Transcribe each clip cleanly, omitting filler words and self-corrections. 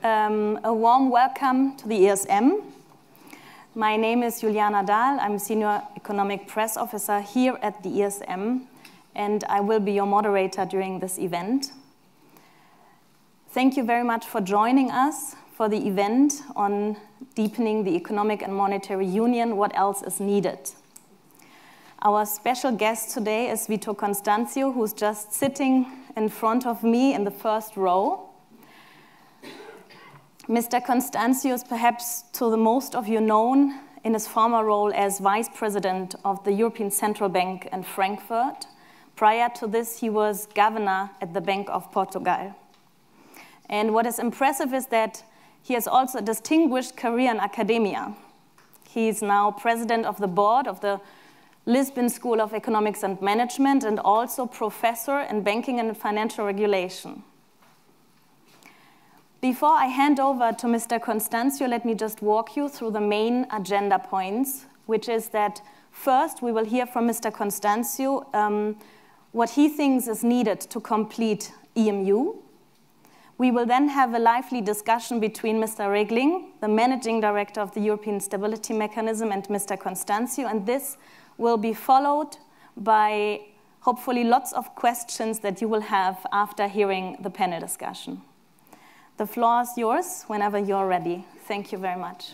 A warm welcome to the ESM. My name is Juliana Dahl. I'm Senior Economic Press Officer here at the ESM, and I will be your moderator during this event. Thank you very much for joining us for the event on deepening the economic and monetary union. What else is needed? Our special guest today is Vítor Constâncio, who's just sitting in front of me in the first row. Mr. Constâncio is perhaps to the most of you known in his former role as Vice President of the European Central Bank in Frankfurt. Prior to this, he was governor at the Bank of Portugal. And what is impressive is that he has also a distinguished career in academia. He is now president of the board of the Lisbon School of Economics and Management and also professor in banking and financial regulation. Before I hand over to Mr. Constâncio, let me just walk you through the main agenda points, which is that first we will hear from Mr. Constâncio what he thinks is needed to complete EMU. We will then have a lively discussion between Mr. Regling, the Managing Director of the European Stability Mechanism, and Mr. Constâncio, and this will be followed by hopefully lots of questions that you will have after hearing the panel discussion. The floor is yours whenever you're ready. Thank you very much.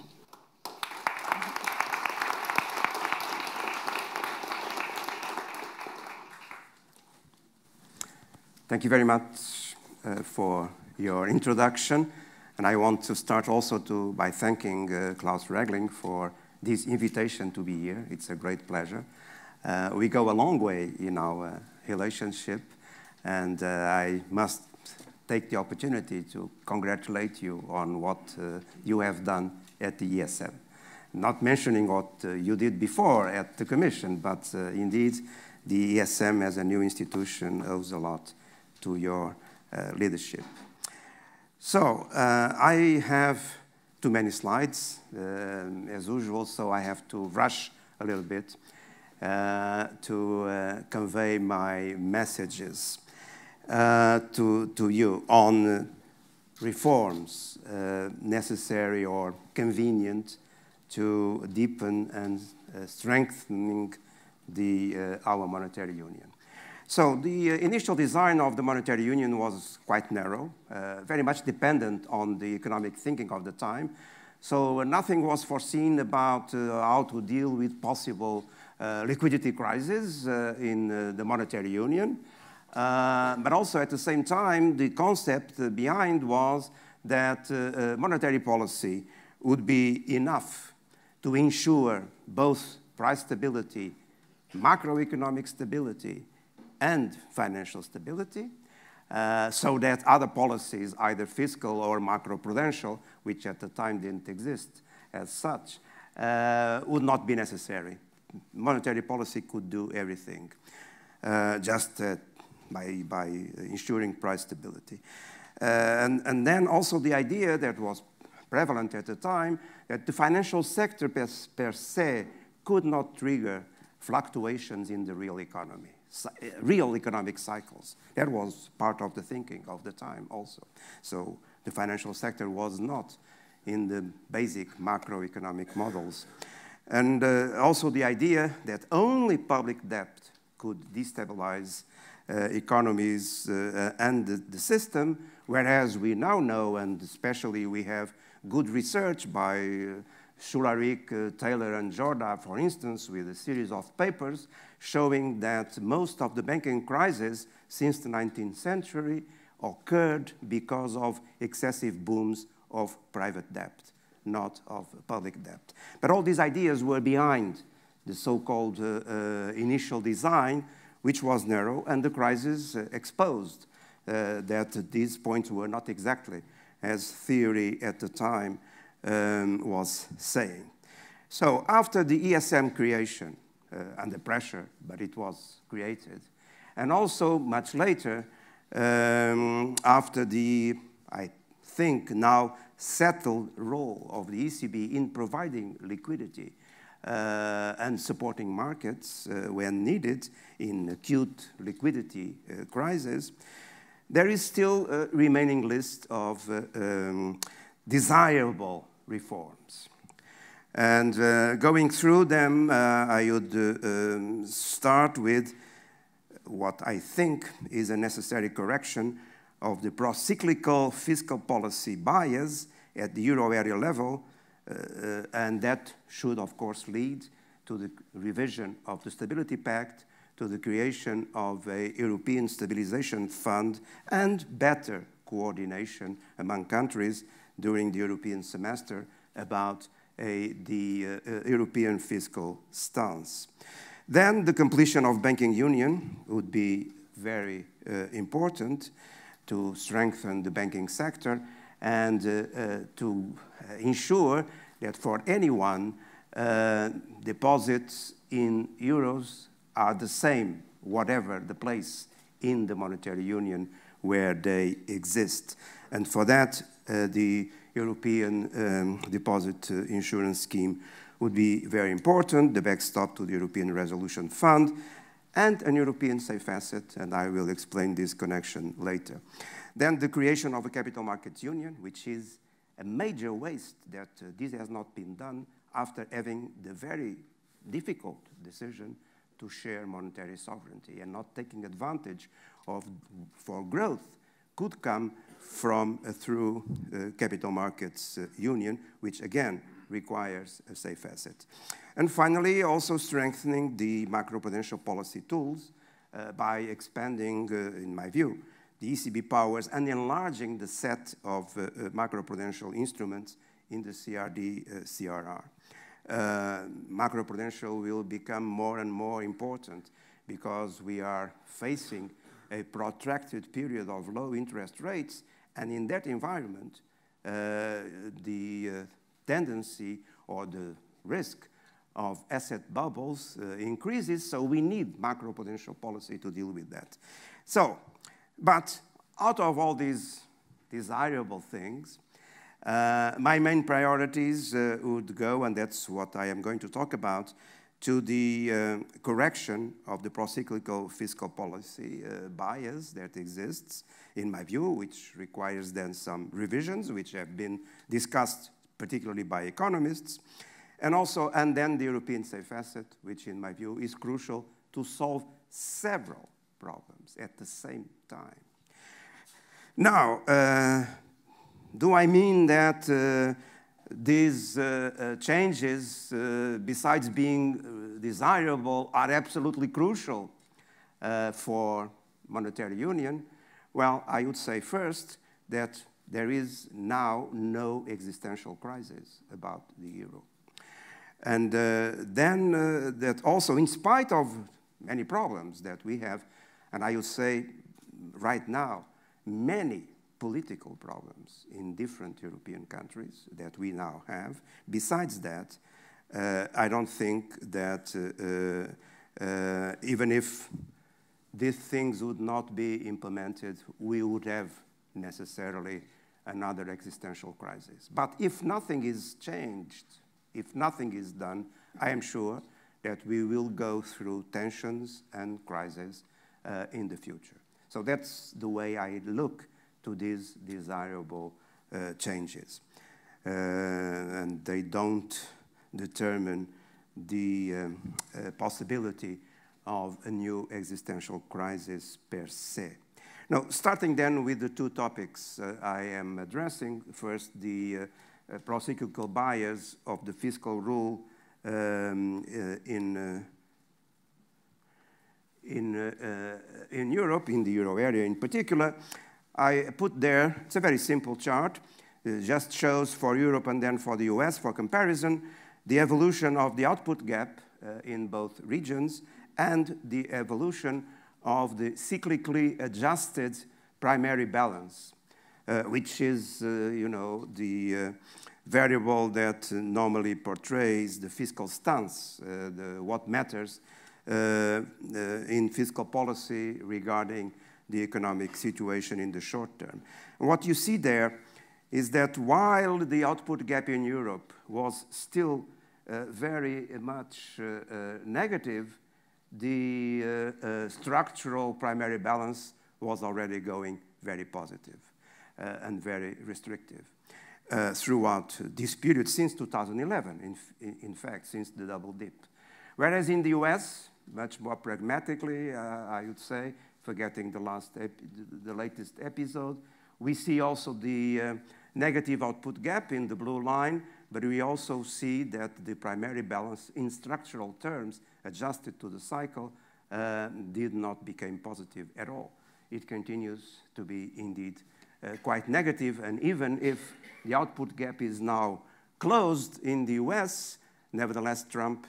Thank you very much for your introduction. And I want to start also by thanking Klaus Regling for this invitation to be here. It's a great pleasure. We go a long way in our relationship, and I must take the opportunity to congratulate you on what you have done at the ESM. Not mentioning what you did before at the Commission, but indeed the ESM as a new institution owes a lot to your leadership. So I have too many slides, as usual, so I have to rush a little bit to convey my messages to you on reforms necessary or convenient to deepen and strengthening our monetary union. So the initial design of the monetary union was quite narrow, very much dependent on the economic thinking of the time. So nothing was foreseen about how to deal with possible liquidity crises in the monetary union. But also at the same time, the concept behind was that monetary policy would be enough to ensure both price stability, macroeconomic stability, and financial stability, so that other policies, either fiscal or macroprudential, which at the time didn't exist as such, would not be necessary. Monetary policy could do everything, just by ensuring price stability. And then also the idea that was prevalent at the time that the financial sector per se could not trigger fluctuations in the real economy, real economic cycles. That was part of the thinking of the time also. So the financial sector was not in the basic macroeconomic models. And also the idea that only public debt could destabilize economies and the system, whereas we now know, and especially we have good research by Schularik, Taylor, and Jorda, for instance, with a series of papers showing that most of the banking crises since the 19th century occurred because of excessive booms of private debt, not of public debt. But all these ideas were behind the so-called initial design, which was narrow, and the crisis exposed that these points were not exactly as theory at the time was saying. So after the ESM creation, under pressure, but it was created, and also much later, after the, I think now, settled role of the ECB in providing liquidity and supporting markets when needed in acute liquidity crisis, there is still a remaining list of desirable reforms. And going through them, I would start with what I think is a necessary correction of the procyclical fiscal policy bias at the euro area level, and that should, of course, lead to the revision of the Stability Pact, to the creation of a European stabilisation fund, and better coordination among countries during the European semester about the European fiscal stance. Then the completion of banking union would be very important to strengthen the banking sector and to ensure that for anyone, deposits in euros are the same, whatever the place in the monetary union where they exist. And for that, the European deposit insurance scheme would be very important, the backstop to the European Resolution Fund, and an European safe asset, and I will explain this connection later. Then the creation of a capital markets union, which is a major waste that this has not been done after having the very difficult decision to share monetary sovereignty, and not taking advantage of, for growth, could come from through capital markets union, which again requires a safe asset. And finally, also strengthening the macroprudential policy tools by expanding, in my view, the ECB powers and enlarging the set of macroprudential instruments in the CRD-CRR. Macroprudential will become more and more important because we are facing a protracted period of low interest rates, and in that environment, the tendency or the risk of asset bubbles increases, so we need macroprudential policy to deal with that. So, but out of all these desirable things, my main priorities would go, and that's what I am going to talk about, to the correction of the procyclical fiscal policy bias that exists, in my view, which requires then some revisions, which have been discussed particularly by economists, and then the European safe asset, which in my view is crucial to solve several problems at the same time. Now, do I mean that these changes, besides being desirable, are absolutely crucial for monetary union? Well, I would say first that there is now no existential crisis about the euro. And then that also, in spite of many problems that we have, and I would say right now, many political problems in different European countries that we now have. Besides that, I don't think that even if these things would not be implemented, we would have necessarily another existential crisis. But if nothing is changed, if nothing is done, I am sure that we will go through tensions and crises in the future. So that's the way I look to these desirable changes. And they don't determine the possibility of a new existential crisis per se. Now, starting then with the two topics I am addressing. First, the procyclical bias of the fiscal rule in Europe, in the euro area in particular. I put there, it's a very simple chart. It just shows for Europe and then for the US for comparison, the evolution of the output gap in both regions and the evolution of the cyclically adjusted primary balance, which is, the variable that normally portrays the fiscal stance, what matters in fiscal policy regarding the economic situation in the short term. And what you see there is that while the output gap in Europe was still very much negative, the structural primary balance was already going very positive and very restrictive. throughout this period since 2011, in fact, since the double dip. Whereas in the US, much more pragmatically, I would say, forgetting the latest episode, we see also the negative output gap in the blue line, but we also see that the primary balance in structural terms, adjusted to the cycle, did not become positive at all. It continues to be indeed quite negative, and even if the output gap is now closed in the US, nevertheless, Trump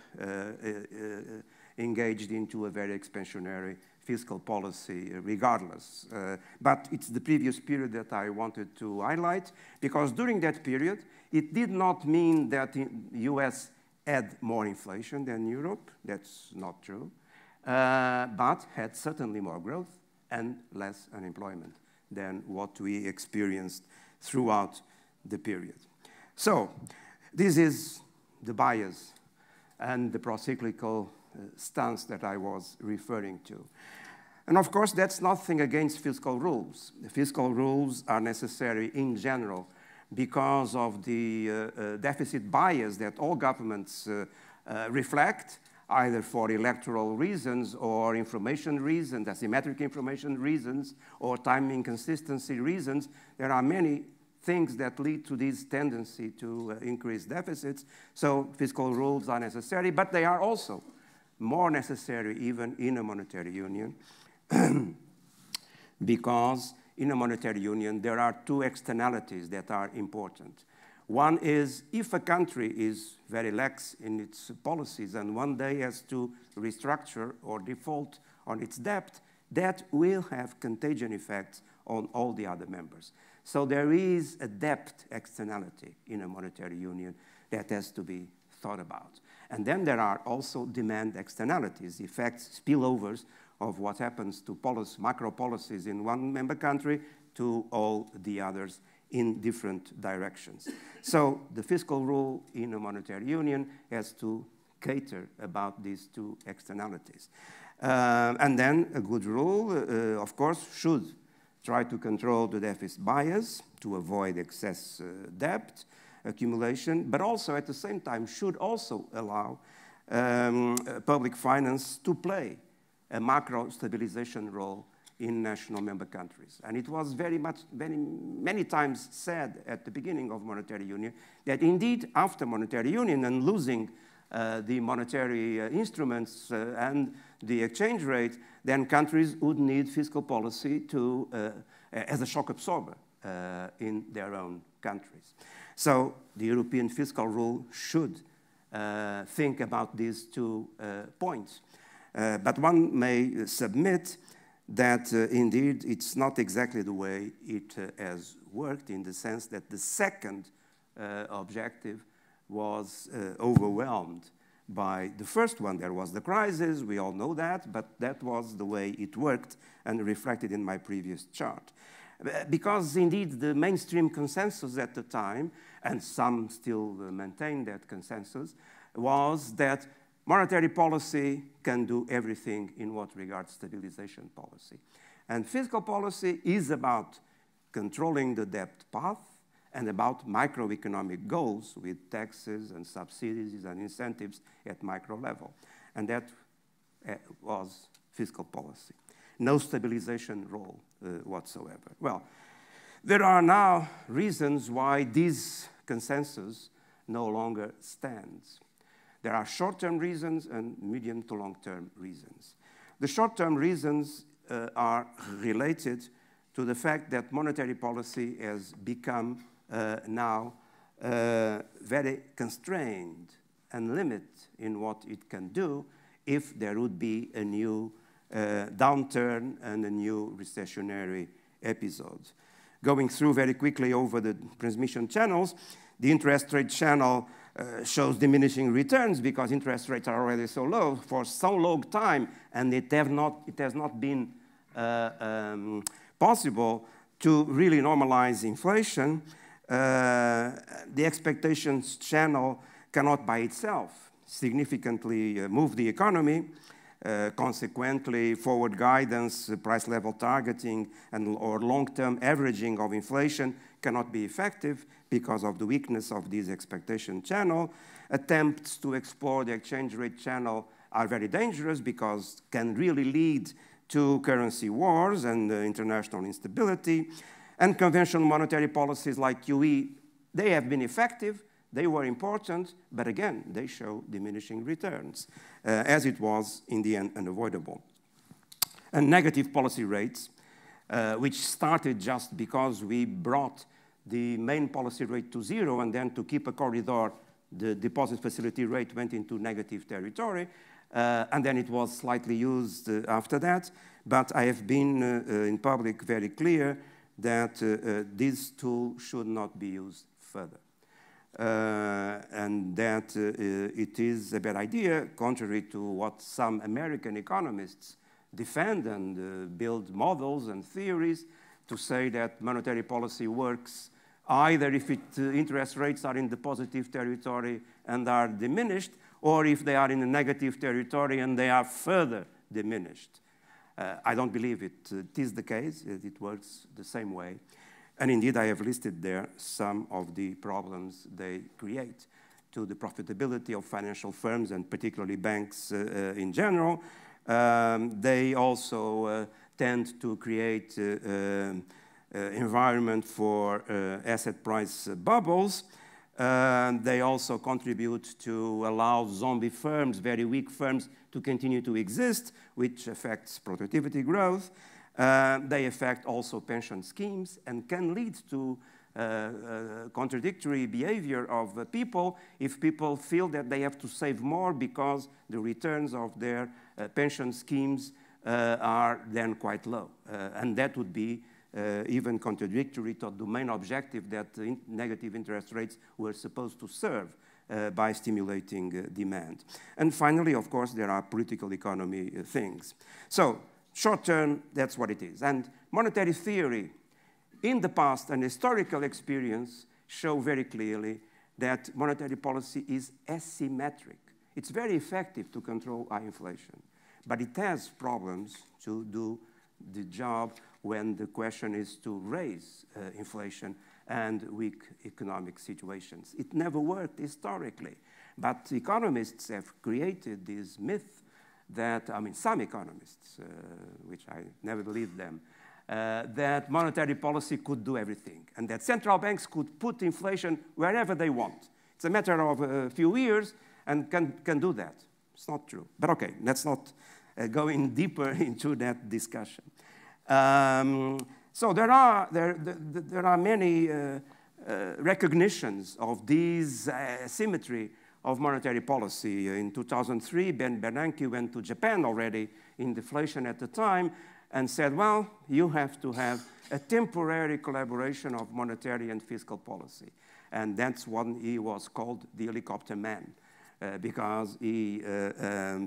engaged into a very expansionary fiscal policy regardless. But it's the previous period that I wanted to highlight, because during that period, it did not mean that the US had more inflation than Europe. That's not true. But had certainly more growth and less unemployment than what we experienced throughout the period. So this is the bias and the procyclical stance that I was referring to. And of course, that's nothing against fiscal rules. The fiscal rules are necessary in general because of the deficit bias that all governments reflect, either for electoral reasons or information reasons, asymmetric information reasons, or time inconsistency reasons. There are many things that lead to this tendency to increase deficits. So fiscal rules are necessary, but they are also more necessary even in a monetary union because in a monetary union there are two externalities that are important. One is if a country is very lax in its policies and one day has to restructure or default on its debt, that will have contagion effects on all the other members. So there is a debt externality in a monetary union that has to be thought about. And then there are also demand externalities, effects, spillovers of what happens to macro policies in one member country to all the others in different directions. So the fiscal rule in a monetary union has to cater about these two externalities. And then a good rule, of course, should try to control the deficit bias to avoid excess debt accumulation, but also at the same time should also allow public finance to play a macro stabilization role in national member countries. And it was many times said at the beginning of monetary union that indeed after monetary union and losing the monetary instruments and the exchange rate, then countries would need fiscal policy to, as a shock absorber in their own countries. So the European fiscal rule should think about these 2 points. But one may submit that indeed it's not exactly the way it has worked, in the sense that the second objective was overwhelmed by the first one. There was the crisis, we all know that, but that was the way it worked and reflected in my previous chart. Because indeed the mainstream consensus at the time, and some still maintain that consensus, was that monetary policy can do everything in what regards stabilization policy. And fiscal policy is about controlling the debt path and about macroeconomic goals with taxes and subsidies and incentives at micro level. And that was fiscal policy. No stabilization role whatsoever. Well, there are now reasons why this consensus no longer stands. There are short-term reasons and medium to long-term reasons. The short-term reasons are related to the fact that monetary policy has become now very constrained and limited in what it can do if there would be a new downturn and a new recessionary episode. Going through very quickly over the transmission channels, the interest rate channel shows diminishing returns because interest rates are already so low for so long time, and it has not been possible to really normalize inflation. The expectations channel cannot by itself significantly move the economy. Consequently, forward guidance, price level targeting, or long-term averaging of inflation cannot be effective because of the weakness of this expectation channel. Attempts to explore the exchange rate channel are very dangerous because can really lead to currency wars and international instability. And conventional monetary policies like QE, they have been effective, they were important, but again, they show diminishing returns, as it was in the end unavoidable. And negative policy rates, which started just because we brought the main policy rate to 0, and then to keep a corridor, the deposit facility rate went into negative territory, and then it was slightly used after that. But I have been in public very clear that this tool should not be used further. And that it is a bad idea, contrary to what some American economists defend and build models and theories to say that monetary policy works either if interest rates are in the positive territory and are diminished, or if they are in the negative territory and they are further diminished. I don't believe it is the case. It works the same way. And indeed, I have listed there some of the problems they create to the profitability of financial firms and particularly banks in general. They also tend to create environment for asset price bubbles. They also contribute to allow zombie firms, very weak firms, to continue to exist, which affects productivity growth. They affect also pension schemes and can lead to contradictory behavior of people if people feel that they have to save more because the returns of their pension schemes are then quite low. And that would be even contradictory to the main objective that negative interest rates were supposed to serve by stimulating demand. And finally, of course, there are political economy things. So, short term, that's what it is. And monetary theory, in the past and historical experience, show very clearly that monetary policy is asymmetric. It's very effective to control high inflation, but it has problems to do the job when the question is to raise inflation and weak economic situations. It never worked historically, but economists have created this myth that, I mean, some economists, which I never believed them, that monetary policy could do everything, and that central banks could put inflation wherever they want. It's a matter of a few years and can do that. It's not true. But okay, let's not go in deeper into that discussion. So there are many recognitions of this asymmetry of monetary policy. In 2003, Ben Bernanke went to Japan already in deflation at the time and said, well, you have to have a temporary collaboration of monetary and fiscal policy. And that's when he was called the helicopter man, because he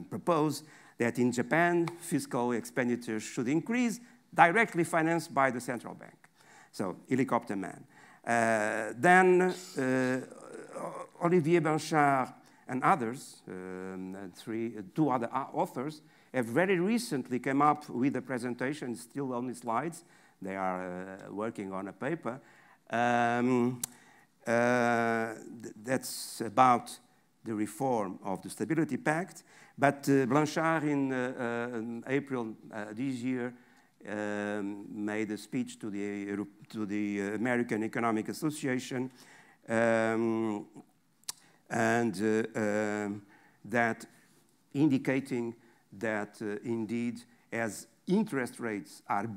proposed that in Japan, fiscal expenditure should increase, directly financed by the central bank. So, helicopter man. Then Olivier Blanchard and others, two other authors, have very recently come up with a presentation, still on the slides. They are working on a paper. That's about the reform of the Stability Pact. But Blanchard in April this year made a speech to the American Economic Association, and that indicating that indeed, as interest rates are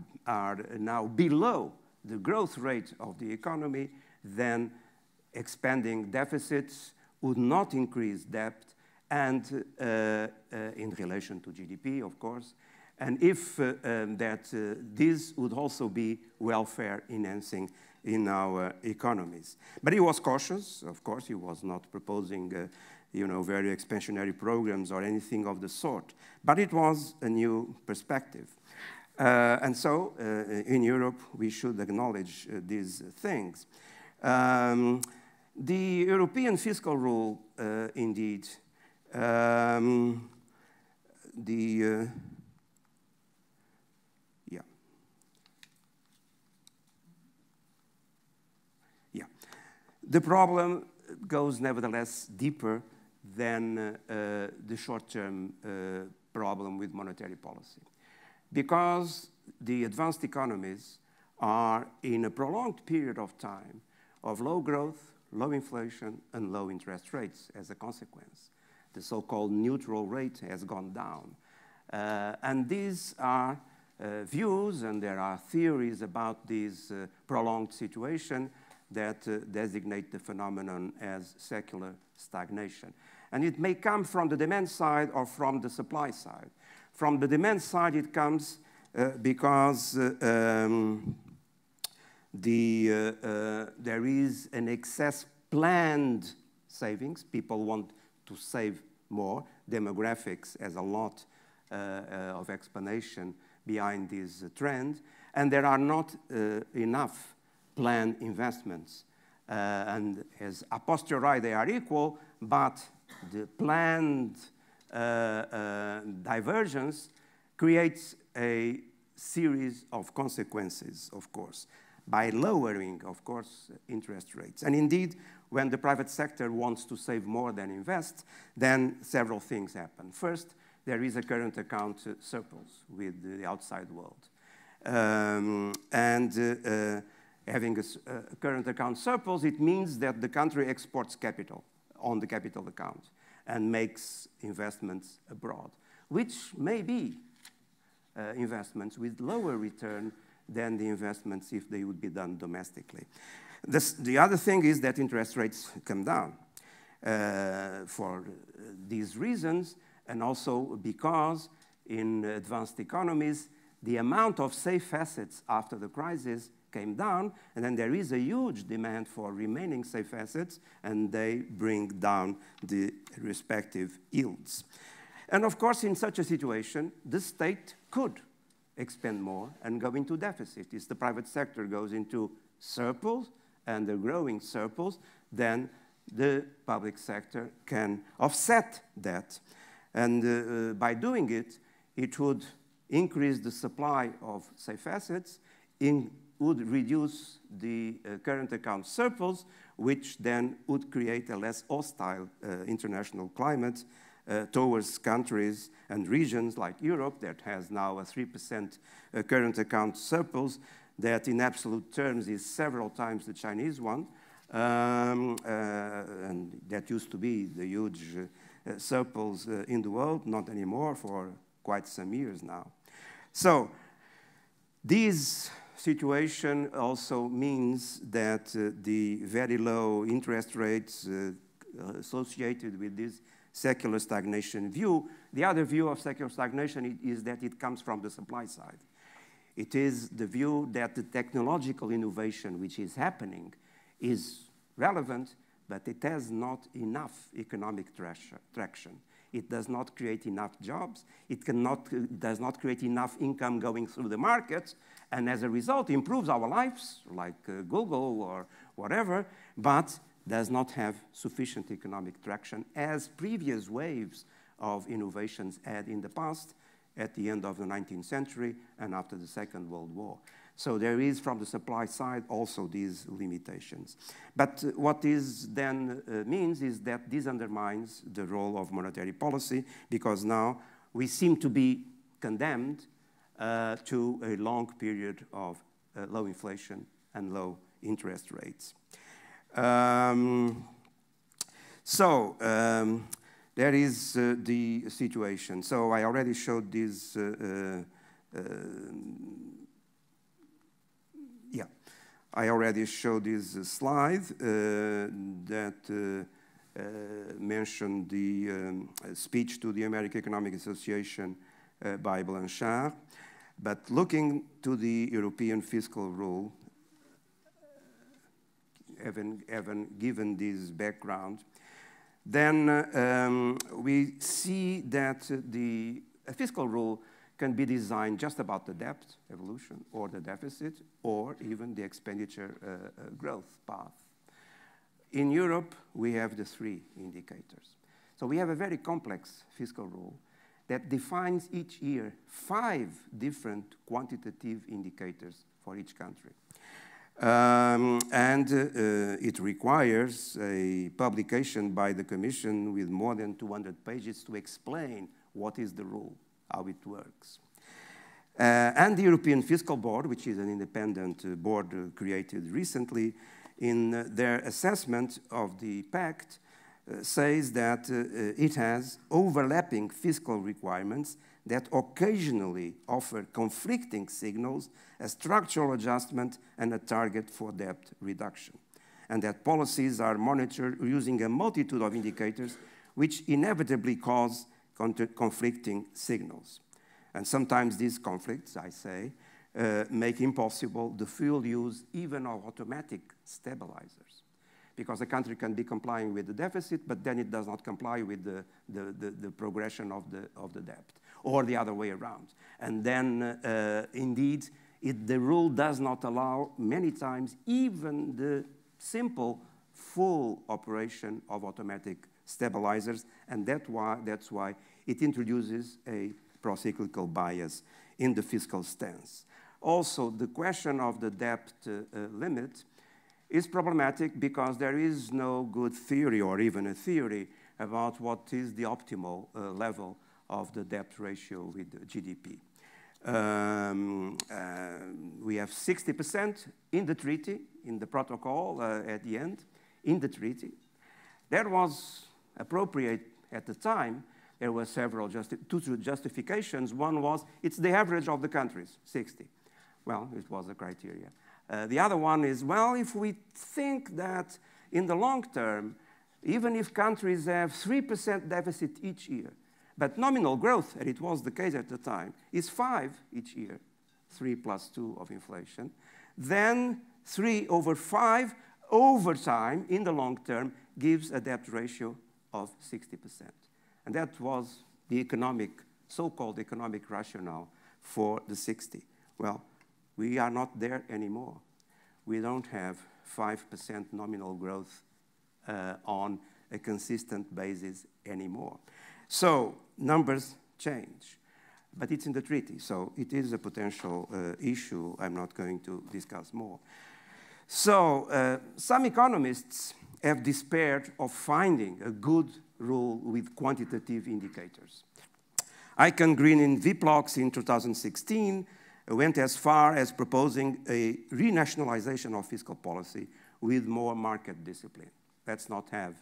now below the growth rate of the economy, then expanding deficits would not increase debt, and in relation to GDP, of course, and if this would also be welfare enhancing in our economies. But he was cautious, of course. He was not proposing very expansionary programs or anything of the sort. But it was a new perspective. And so in Europe, we should acknowledge these things. The European fiscal rule, indeed, The problem goes nevertheless deeper than the short-term problem with monetary policy, because the advanced economies are in a prolonged period of time of low growth, low inflation, and low interest rates as a consequence. The so-called neutral rate has gone down. And these are views, and there are theories about this prolonged situation that designate the phenomenon as secular stagnation. And it may come from the demand side or from the supply side. From the demand side, it comes because there is an excess planned savings. People want to save more. Demographics has a lot of explanation behind this trend. And there are not enough planned investments. And as a posteriori, they are equal, but the planned divergence creates a series of consequences, of course, by lowering, of course, interest rates. And indeed, when the private sector wants to save more than invest, then several things happen. First, there is a current account surplus with the outside world. Having a current account surplus, it means that the country exports capital on the capital account and makes investments abroad, which may be investments with lower return than the investments if they would be done domestically. The other thing is that interest rates come down for these reasons, and also because in advanced economies, the amount of safe assets after the crisis came down, and then there is a huge demand for remaining safe assets, and they bring down the respective yields. And of course, in such a situation, the state could expend more and go into deficit. If the private sector goes into surplus and a growing surplus, then the public sector can offset that. And by doing it, it would increase the supply of safe assets, would reduce the current account surplus, which then would create a less hostile international climate towards countries and regions like Europe that has now a 3% current account surplus that in absolute terms is several times the Chinese one. And that used to be the huge surplus in the world, not anymore for quite some years now. So this situation also means that the very low interest rates associated with this secular stagnation view, the other view of secular stagnation is that it comes from the supply side. It is the view that the technological innovation which is happening is relevant, but it has not enough economic traction. It does not create enough jobs. It does not create enough income going through the markets, and as a result improves our lives, like Google or whatever, but does not have sufficient economic traction as previous waves of innovations had in the past, at the end of the 19th century and after the Second World War. So there is, from the supply side, also these limitations. But what this then means is that this undermines the role of monetary policy, because now we seem to be condemned to a long period of low inflation and low interest rates. There is the situation. So I already showed this. I already showed this slide that mentioned the speech to the American Economic Association by Blanchard. But looking to the European fiscal rule, having given this background, then we see that a fiscal rule can be designed just about the debt evolution or the deficit or even the expenditure growth path. In Europe, we have the three indicators. So we have a very complex fiscal rule, that defines each year 5 different quantitative indicators for each country. It requires a publication by the Commission with more than 200 pages to explain what is the rule, how it works. And the European Fiscal Board, which is an independent board created recently, in their assessment of the pact, says that it has overlapping fiscal requirements that occasionally offer conflicting signals, a structural adjustment, and a target for debt reduction, and that policies are monitored using a multitude of indicators which inevitably cause conflicting signals. And sometimes these conflicts, I say, make impossible the full use even of automatic stabilizers, because a country can be complying with the deficit, but then it does not comply with the progression of the debt, or the other way around. And then, indeed, the rule does not allow, many times, even the simple full operation of automatic stabilizers, and that's why it introduces a procyclical bias in the fiscal stance. Also, the question of the debt limit is problematic because there is no good theory or even a theory about what is the optimal level of the debt ratio with the GDP. We have 60% in the treaty, in the protocol at the end, in the treaty. That was appropriate at the time. There were several two justifications. One was, it's the average of the countries, 60. Well, it was a criteria. The other one is, well, if we think that in the long term, even if countries have 3% deficit each year, but nominal growth, and it was the case at the time, is 5 each year, 3 plus 2 of inflation, then 3 over 5 over time, in the long term, gives a debt ratio of 60%. And that was the economic, so-called economic rationale for the 60. Well, we are not there anymore. We don't have 5% nominal growth on a consistent basis anymore. So numbers change, but it's in the treaty, so it is a potential issue I'm not going to discuss more. So some economists have despaired of finding a good rule with quantitative indicators. Icahn Green in Viplox in 2016 went as far as proposing a renationalization of fiscal policy with more market discipline. Let's not have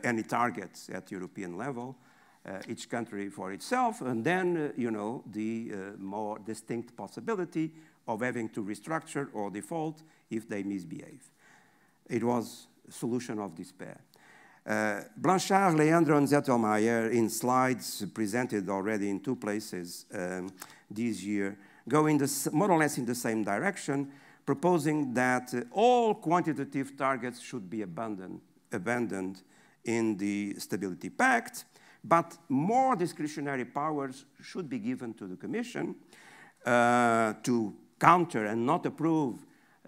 any targets at European level, each country for itself, and then, the more distinct possibility of having to restructure or default if they misbehave. It was a solution of despair. Blanchard, Leandro, and Zettelmeier, in slides presented already in 2 places this year, go in more or less in the same direction, proposing that all quantitative targets should be abandoned in the Stability Pact, but more discretionary powers should be given to the Commission to counter and not approve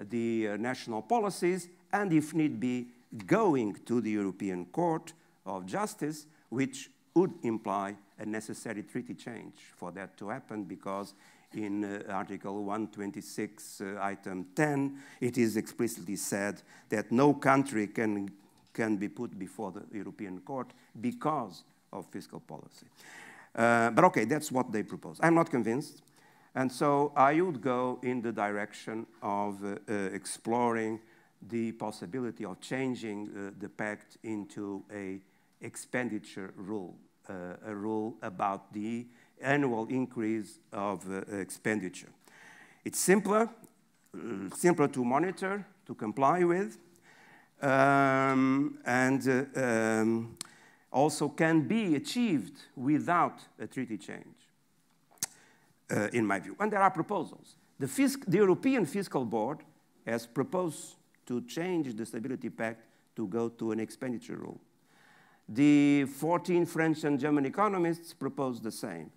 the national policies, and if need be, going to the European Court of Justice, which would imply a necessary treaty change for that to happen, because in Article 126, Item 10, it is explicitly said that no country can be put before the European Court because of fiscal policy. But okay, that's what they propose. I'm not convinced, and so I would go in the direction of exploring the possibility of changing the pact into an expenditure rule, a rule about the annual increase of expenditure. It's simpler to monitor, to comply with, and also can be achieved without a treaty change, in my view. And there are proposals. The European Fiscal Board has proposed to change the Stability Pact to go to an expenditure rule. The 14 French and German economists proposed the same.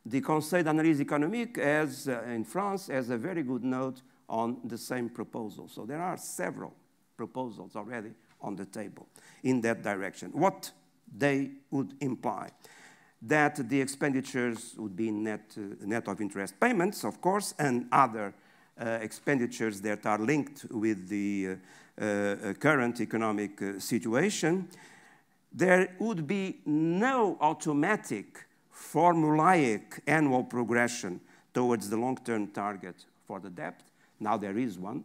The Conseil d'analyse économique in France has a very good note on the same proposal. So there are several proposals already on the table in that direction. What they would imply. that the expenditures would be net of interest payments, of course, and other expenditures that are linked with the current economic situation. There would be no automatic formulaic annual progression towards the long-term target for the debt. Now there is one.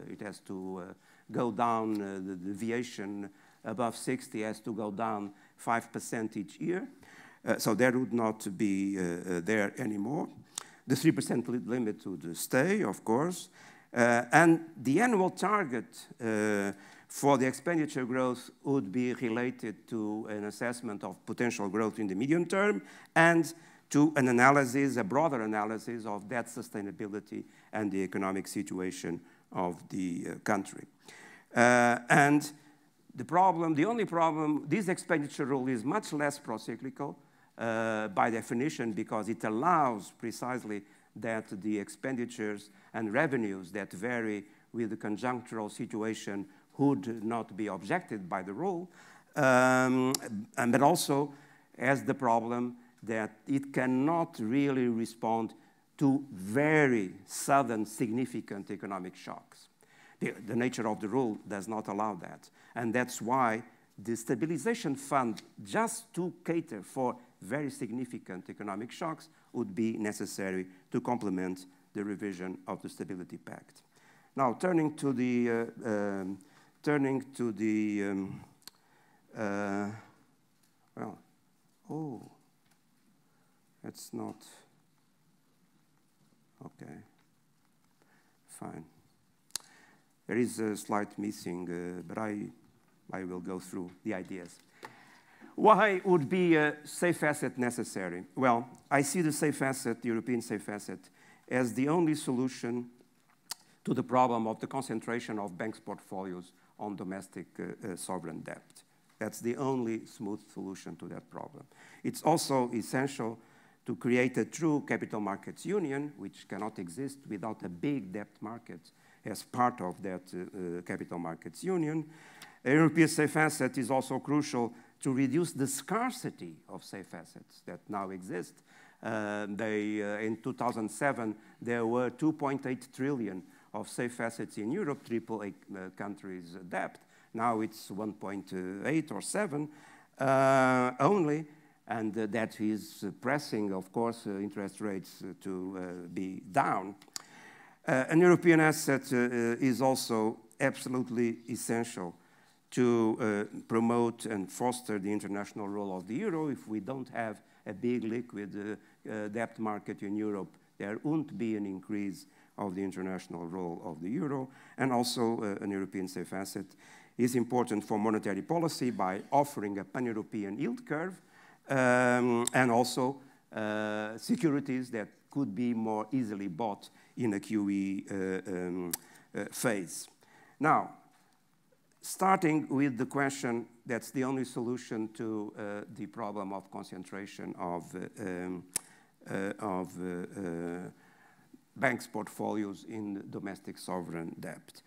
It has to go down, the deviation above 60 has to go down 5% each year. So there would not be there anymore. The 3% limit would stay, of course. And the annual target for the expenditure growth would be related to an assessment of potential growth in the medium term and to an analysis, a broader analysis of debt sustainability and the economic situation of the country. And the only problem, this expenditure rule is much less procyclical by definition because it allows precisely that the expenditures and revenues that vary with the conjunctural situation would not be objected by the rule, but also has the problem that it cannot really respond to very sudden, significant economic shocks. The nature of the rule does not allow that. And that's why the stabilization fund, just to cater for very significant economic shocks, would be necessary to complement the revision of the Stability Pact. Now, turning to the well, oh, that's not, okay, fine. There is a slide missing, but I will go through the ideas. Why would be a safe asset necessary? Well, I see the safe asset, the European safe asset, as the only solution to the problem of the concentration of banks' portfolios on domestic sovereign debt. That's the only smooth solution to that problem. It's also essential to create a true capital markets union, which cannot exist without a big debt market as part of that capital markets union. A European safe asset is also crucial to reduce the scarcity of safe assets that now exist. In 2007, there were 2.8 trillion of safe assets in Europe, AAA countries' debt. Now it's 1.8 or 7 only, and that is pressing, of course, interest rates to be down. An European asset is also absolutely essential to promote and foster the international role of the euro. If we don't have a big liquid debt market in Europe, there won't be an increase of the international role of the euro. And also an European safe asset is important for monetary policy by offering a pan-European yield curve and also securities that could be more easily bought in a QE phase. Now, starting with the question that's the only solution to the problem of concentration of banks' portfolios in domestic sovereign debt.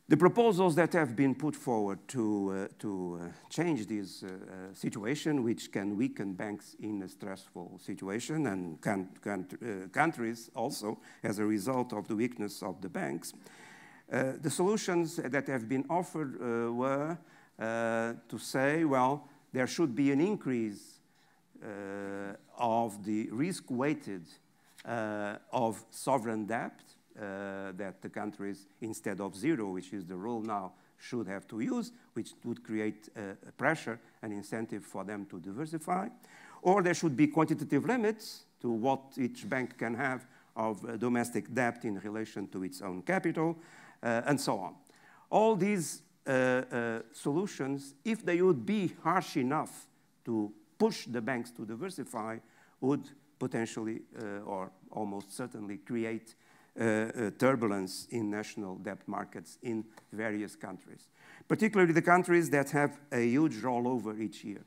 The proposals that have been put forward to change this situation, which can weaken banks in a stressful situation and countries also as a result of the weakness of the banks, the solutions that have been offered were to say, well, there should be an increase of the risk-weighted of sovereign debt that the countries, instead of 0, which is the rule now, should have to use, which would create pressure and incentive for them to diversify. Or there should be quantitative limits to what each bank can have of domestic debt in relation to its own capital, and so on. All these solutions, if they would be harsh enough to push the banks to diversify, would potentially or almost certainly create turbulence in national debt markets in various countries, particularly the countries that have a huge rollover each year,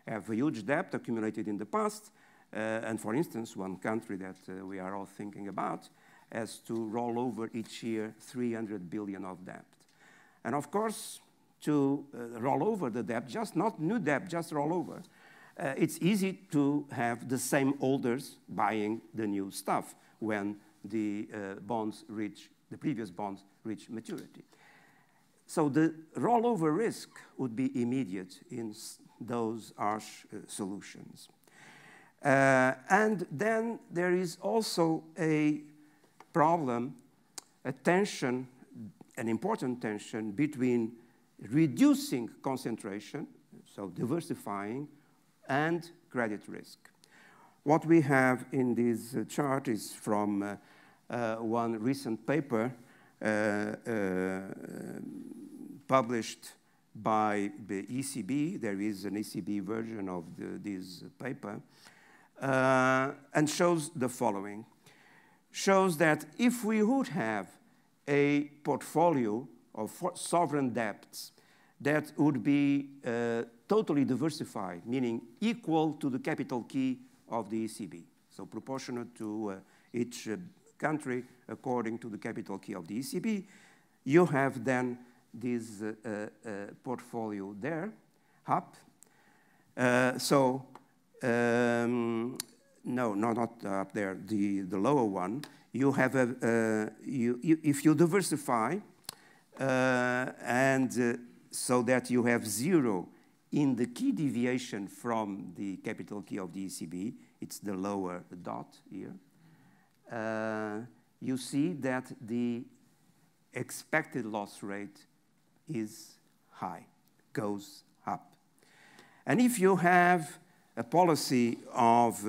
have a huge debt accumulated in the past, and for instance, one country that we are all thinking about has to roll over each year 300 billion of debt. And of course, to roll over the debt, just not new debt, just roll over, it's easy to have the same holders buying the new stuff when the the previous bonds reach maturity. So the rollover risk would be immediate in those harsh solutions. And then there is also a problem, a tension, an important tension between reducing concentration, so diversifying, and credit risk. What we have in this chart is from one recent paper published by the ECB. There is an ECB version of this paper, and shows the following. Shows that if we would have a portfolio of sovereign debts that would be totally diversified, meaning equal to the capital key of the ECB, so proportionate to each country according to the capital key of the ECB, you have then this portfolio there, up. No, not up there, the lower one. You have if you diversify, so that you have 0 in the key deviation from the capital key of the ECB, it's the lower dot here, you see that the expected loss rate is high, goes up. And if you have a policy of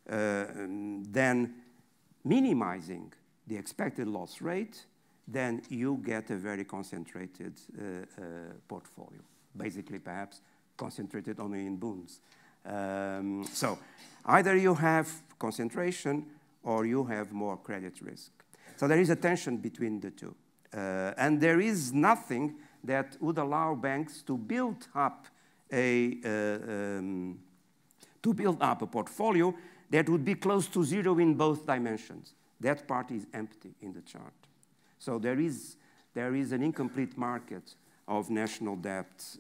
then minimizing the expected loss rate, then you get a very concentrated portfolio, basically perhaps concentrated only in bonds. So either you have concentration or you have more credit risk. So there is a tension between the two. And there is nothing that would allow banks to build up a portfolio that would be close to 0 in both dimensions. That part is empty in the chart. So there is an incomplete market of national debt,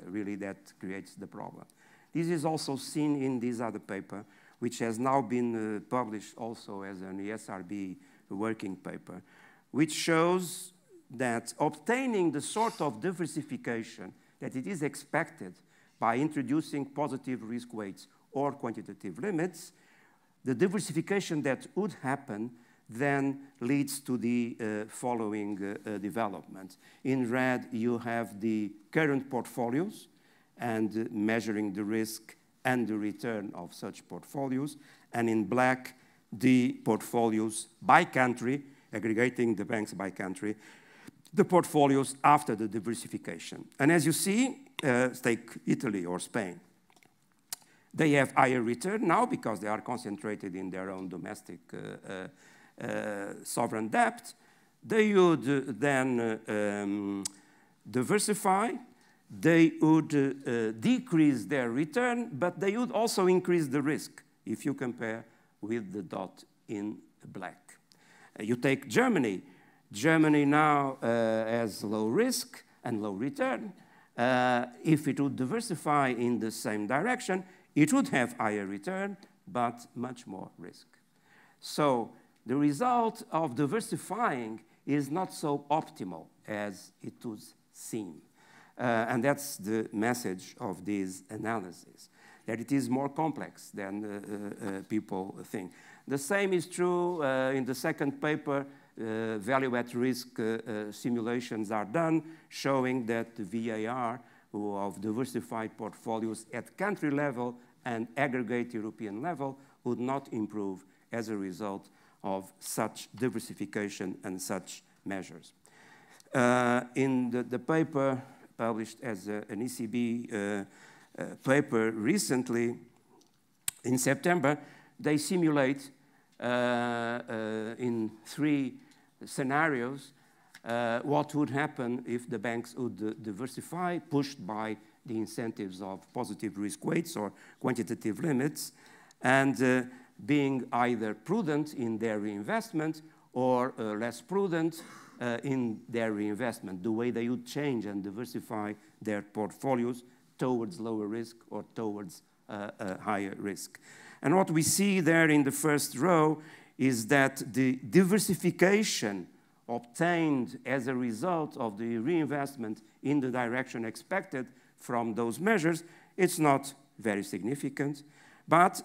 really, that creates the problem. This is also seen in this other paper, which has now been published also as an ESRB working paper, which shows that obtaining the sort of diversification that it is expected by introducing positive risk weights or quantitative limits, the diversification that would happen then leads to the following development. In red, you have the current portfolios and measuring the risk and the return of such portfolios. And in black, the portfolios by country, aggregating the banks by country, the portfolios after the diversification. And as you see, take Italy or Spain. They have higher return now because they are concentrated in their own domestic sovereign debt. They would then diversify. They would decrease their return, but they would also increase the risk if you compare with the dot in black. You take Germany. Germany now has low risk and low return. If it would diversify in the same direction, it would have higher return, but much more risk. So the result of diversifying is not so optimal as it was seen. And that's the message of this analysis, that it is more complex than people think. The same is true in the second paper. Value at risk simulations are done, showing that the VAR of diversified portfolios at country level and aggregate European level would not improve as a result of such diversification and such measures. In the paper published as an ECB paper recently, in September, they simulate in 3 scenarios what would happen if the banks would diversify, pushed by the incentives of positive risk weights or quantitative limits, and being either prudent in their reinvestment or less prudent in their reinvestment, the way they would change and diversify their portfolios towards lower risk or towards higher risk. And what we see there in the first row is that the diversification obtained as a result of the reinvestment in the direction expected from those measures, it's not very significant. But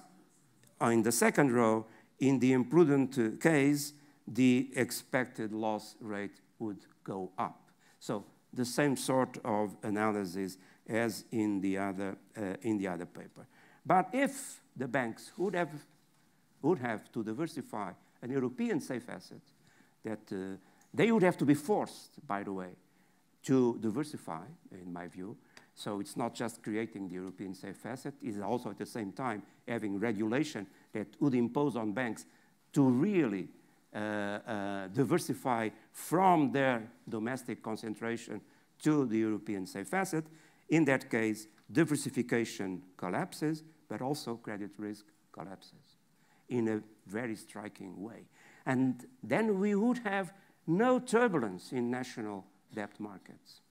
in the second row, in the imprudent case, the expected loss rate would go up. So the same sort of analysis as in the other paper. But if the banks would have to diversify an European safe asset, that they would have to be forced, by the way, to diversify, in my view. So it's not just creating the European safe asset, it's also at the same time having regulation that would impose on banks to really diversify from their domestic concentration to the European safe asset. In that case, diversification collapses, but also credit risk collapses in a very striking way. And then we would have no turbulence in national debt markets,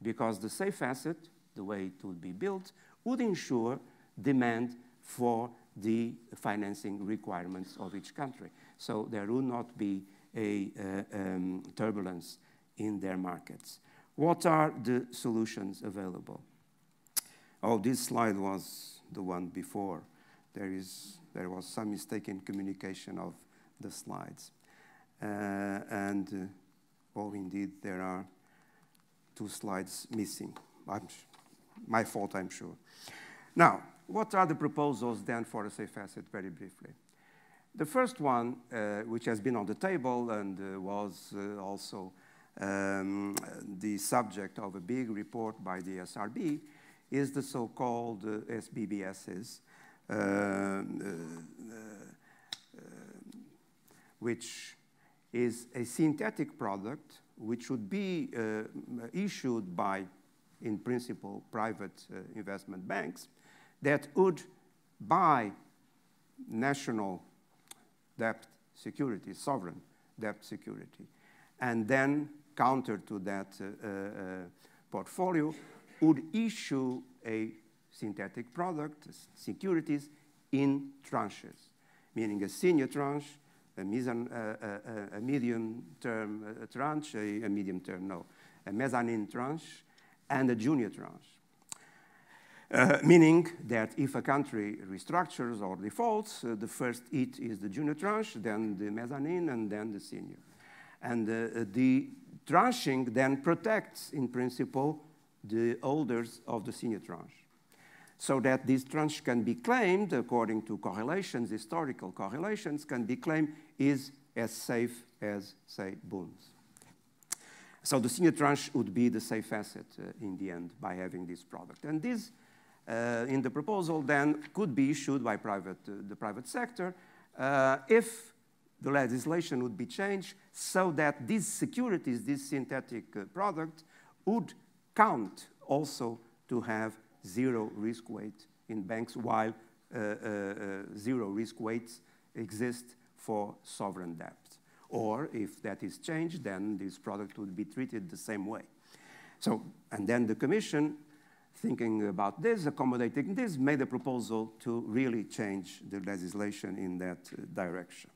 because the safe asset, the way it would be built, would ensure demand for the financing requirements of each country. So there would not be a turbulence in their markets. What are the solutions available? Oh, this slide was the one before. There was some mistaken communication of the slides. Oh, indeed, there are 2 slides missing. My fault, I'm sure. Now, what are the proposals then for a safe asset, very briefly? The first one, which has been on the table and was also the subject of a big report by the SRB, is the so-called SBBSs, which is a synthetic product which would be issued by, in principle, private investment banks that would buy national debt security, sovereign debt security, and then counter to that portfolio would issue a synthetic product, securities, in tranches, meaning a senior tranche, a medium-term tranche, a mezzanine tranche, and a junior tranche. Meaning that if a country restructures or defaults, the first hit is the junior tranche, then the mezzanine, and then the senior. And the tranching then protects, in principle, the holders of the senior tranche, so that this tranche can be claimed, according to correlations, historical correlations, can be claimed is as safe as, say, bonds. So the senior tranche would be the safe asset in the end by having this product. And this, in the proposal, then could be issued by the private sector if the legislation would be changed so that these securities, this synthetic product, would count also to have zero risk weight in banks, while zero risk weights exist for sovereign debt. Or if that is changed, then this product would be treated the same way. So, and then the Commission, thinking about this, accommodating this, made a proposal to really change the legislation in that direction.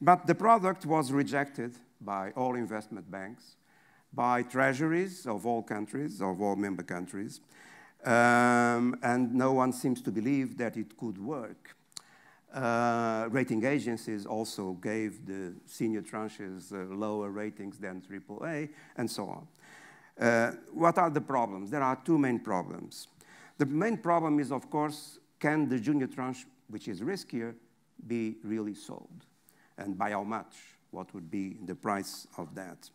But the product was rejected by all investment banks, by treasuries of all countries, of all member countries, and no one seems to believe that it could work. Rating agencies also gave the senior tranches lower ratings than AAA, and so on. What are the problems? There are 2 main problems. The main problem is, of course, can the junior tranche, which is riskier, be really sold? And by how much? What would be the price of that?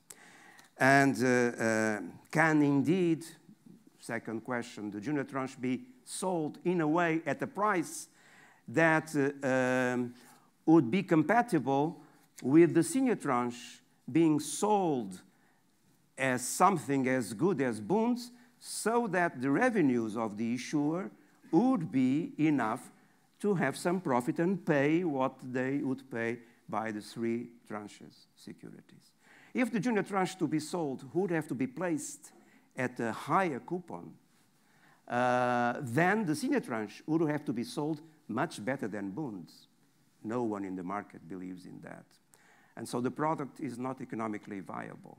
And can indeed, second question, the junior tranche be sold in a way at a price that would be compatible with the senior tranche being sold as something as good as bonds, so that the revenues of the issuer would be enough to have some profit and pay what they would pay by the 3 tranches securities. If the junior tranche to be sold would have to be placed at a higher coupon, then the senior tranche would have to be sold much better than bonds. No one in the market believes in that. And so the product is not economically viable,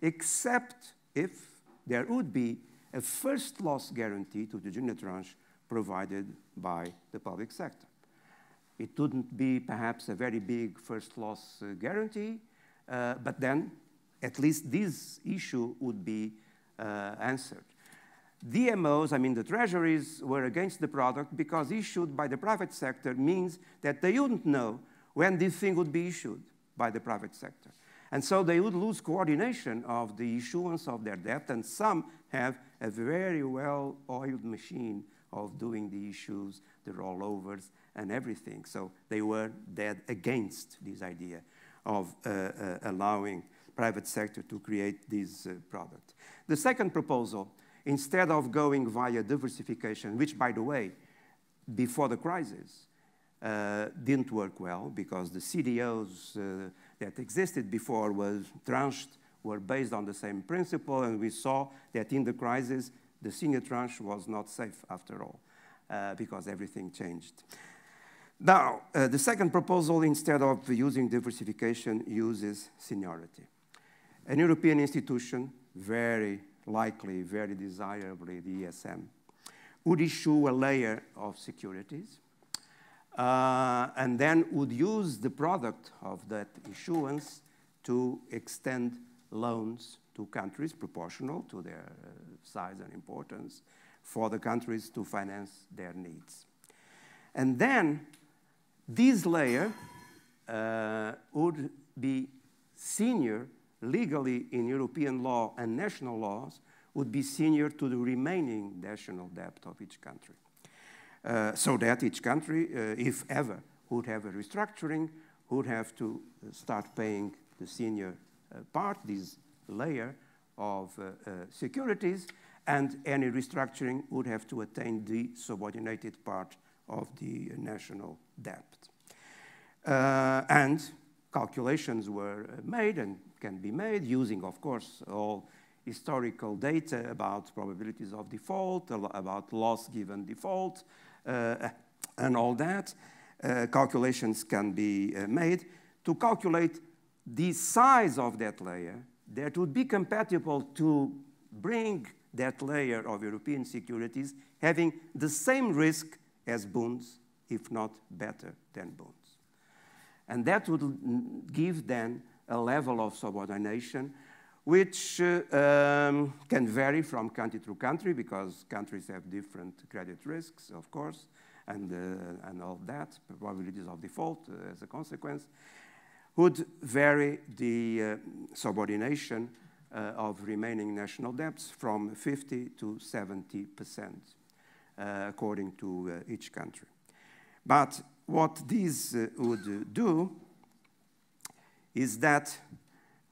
except if there would be a first loss guarantee to the junior tranche provided by the public sector. It wouldn't be perhaps a very big first loss guarantee, but then at least this issue would be answered. DMOs, I mean the treasuries, were against the product because issued by the private sector means that they wouldn't know when this thing would be issued by the private sector. And so they would lose coordination of the issuance of their debt, and some have a very well-oiled machine of doing the issues, the rollovers, and everything. So they were dead against this idea of allowing private sector to create this product. The second proposal, instead of going via diversification, which, by the way, before the crisis, didn't work well because the CDOs that existed before was tranched, were based on the same principle, and we saw that in the crisis, the senior tranche was not safe after all, because everything changed. Now, the second proposal, instead of using diversification, uses seniority. An European institution, very likely, very desirably, the ESM, would issue a layer of securities, and then would use the product of that issuance to extend loans to countries proportional to their size and importance for the countries to finance their needs. And then this layer would be senior legally in European law and national laws, would be senior to the remaining national debt of each country. So that each country, if ever, would have a restructuring, would have to start paying the senior part, this layer of securities, and any restructuring would have to attain the subordinated part of the national debt. And calculations were made and can be made using, of course, all historical data about probabilities of default, about loss given default, and all that. Calculations can be made to calculate the size of that layer that would be compatible to bring that layer of European securities having the same risk as bonds, if not better than bonds. And that would give then a level of subordination which can vary from country to country because countries have different credit risks, of course, and all that, probabilities of default as a consequence, would vary the subordination of remaining national debts from 50 to 70%, according to each country. But what this would do is that,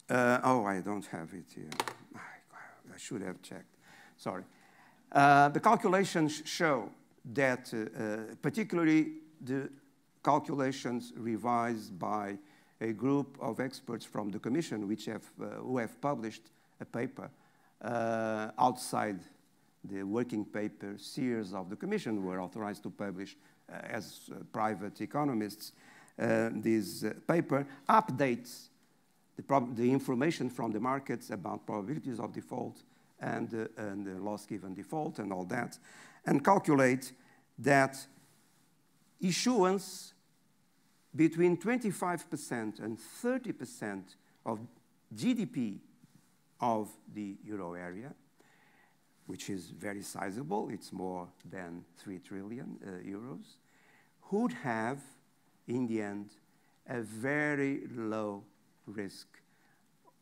oh, I don't have it here. I should have checked, sorry. The calculations show that particularly the calculations revised by a group of experts from the Commission who have published a paper outside the working paper series of the Commission, were authorized to publish as private economists. This paper updates the information from the markets about probabilities of default and the loss given default and all that, and calculate that issuance between 25% and 30% of GDP of the euro area, which is very sizable, it's more than 3 trillion euros, would have, in the end, a very low risk,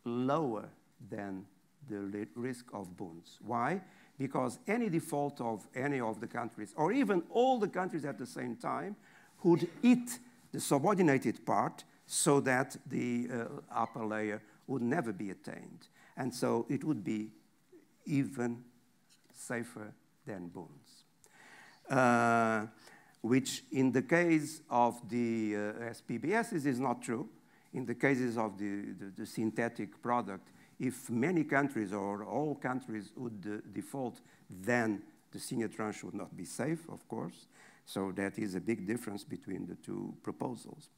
lower than the risk of bonds. Why? Because any default of any of the countries, or even all the countries at the same time, would eat the subordinated part so that the upper layer would never be attained. And so it would be even safer than bonds. Which in the case of the SPBSs is not true. In the cases of the synthetic product, if many countries or all countries would default, then The senior tranche would not be safe, of course. So that is a big difference between the two proposals.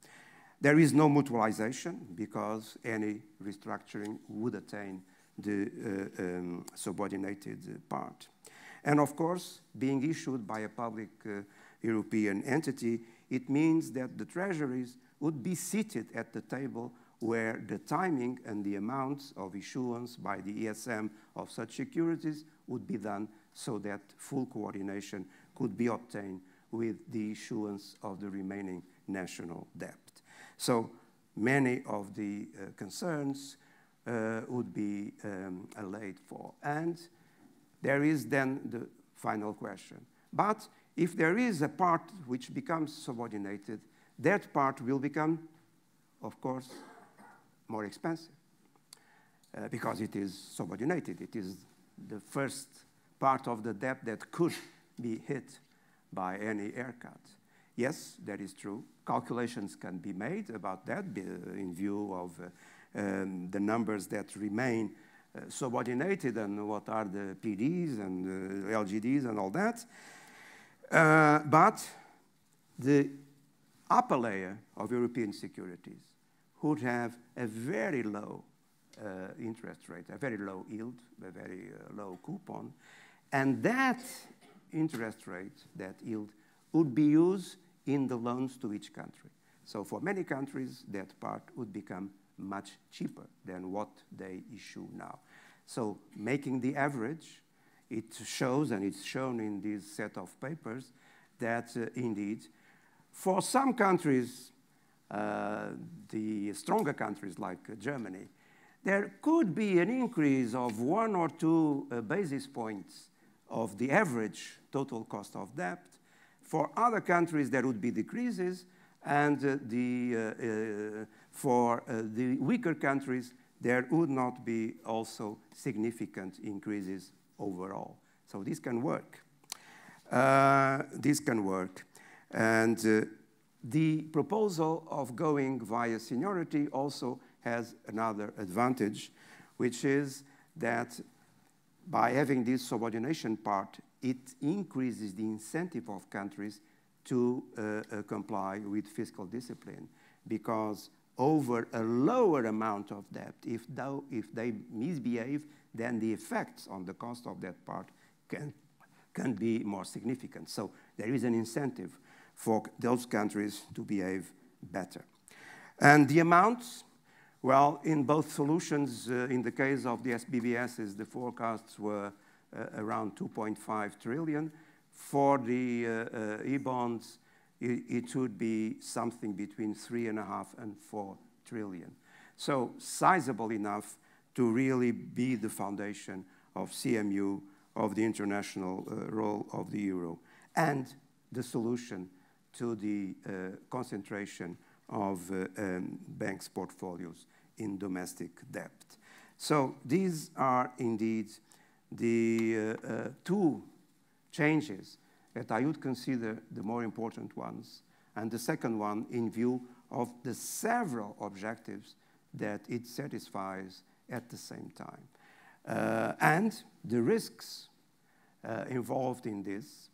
There is no mutualization because any restructuring would attain the subordinated part. And of course, being issued by a public European entity, it means that the treasuries would be seated at the table where the timing and the amounts of issuance by the ESM of such securities would be done so that full coordination could be obtained with the issuance of the remaining national debt. So many of the concerns would be allayed for. And there is then the final question. But if there is a part which becomes subordinated, that part will become, of course, more expensive because it is subordinated. It is the first part of the debt that could be hit by any haircut. Yes, that is true. Calculations can be made about that in view of the numbers that remain subordinated and what are the PDs and LGDs and all that. But the upper layer of European securities would have a very low interest rate, a very low yield, a very low coupon. And that interest rate, that yield, would be used in the loans to each country. So for many countries, that part would become much cheaper than what they issue now. So making the average, it shows, and it's shown in this set of papers, that indeed, for some countries, the stronger countries like Germany, there could be an increase of 1 or 2 basis points of the average total cost of debt. For other countries, there would be decreases, and for the weaker countries, there would not be also significant increases overall. So this can work. This can work. And the proposal of going via seniority also has another advantage, which is that by having this subordination part, it increases the incentive of countries to comply with fiscal discipline, because over a lower amount of debt, if they misbehave, then the effects on the cost of that part can be more significant. So there is an incentive for those countries to behave better. And the amounts, well, in both solutions, in the case of the SBBSs, the forecasts were around 2.5 trillion. For the E-bonds, it should be something between 3.5 and 4 trillion. So sizable enough to really be the foundation of CMU, of the international role of the euro, and the solution to the concentration of banks' portfolios in domestic debt. So these are indeed the 2 changes that I would consider the more important ones, and the second one in view of the several objectives that it satisfies at the same time. And the risks involved in this,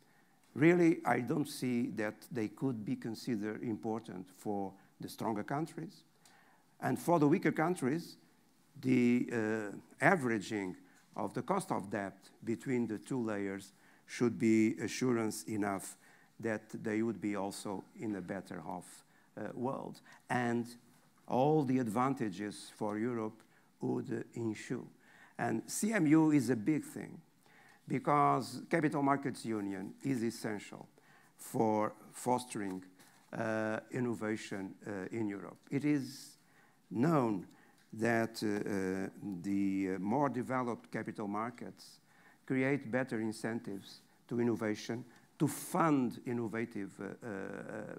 really, I don't see that they could be considered important for the stronger countries. And for the weaker countries, the averaging of the cost of debt between the 2 layers should be assurance enough that they would be also in a better off world. And all the advantages for Europe would ensue. And CMU is a big thing, because capital markets union is essential for fostering innovation in Europe. It is known that the more developed capital markets create better incentives to innovation, to fund innovative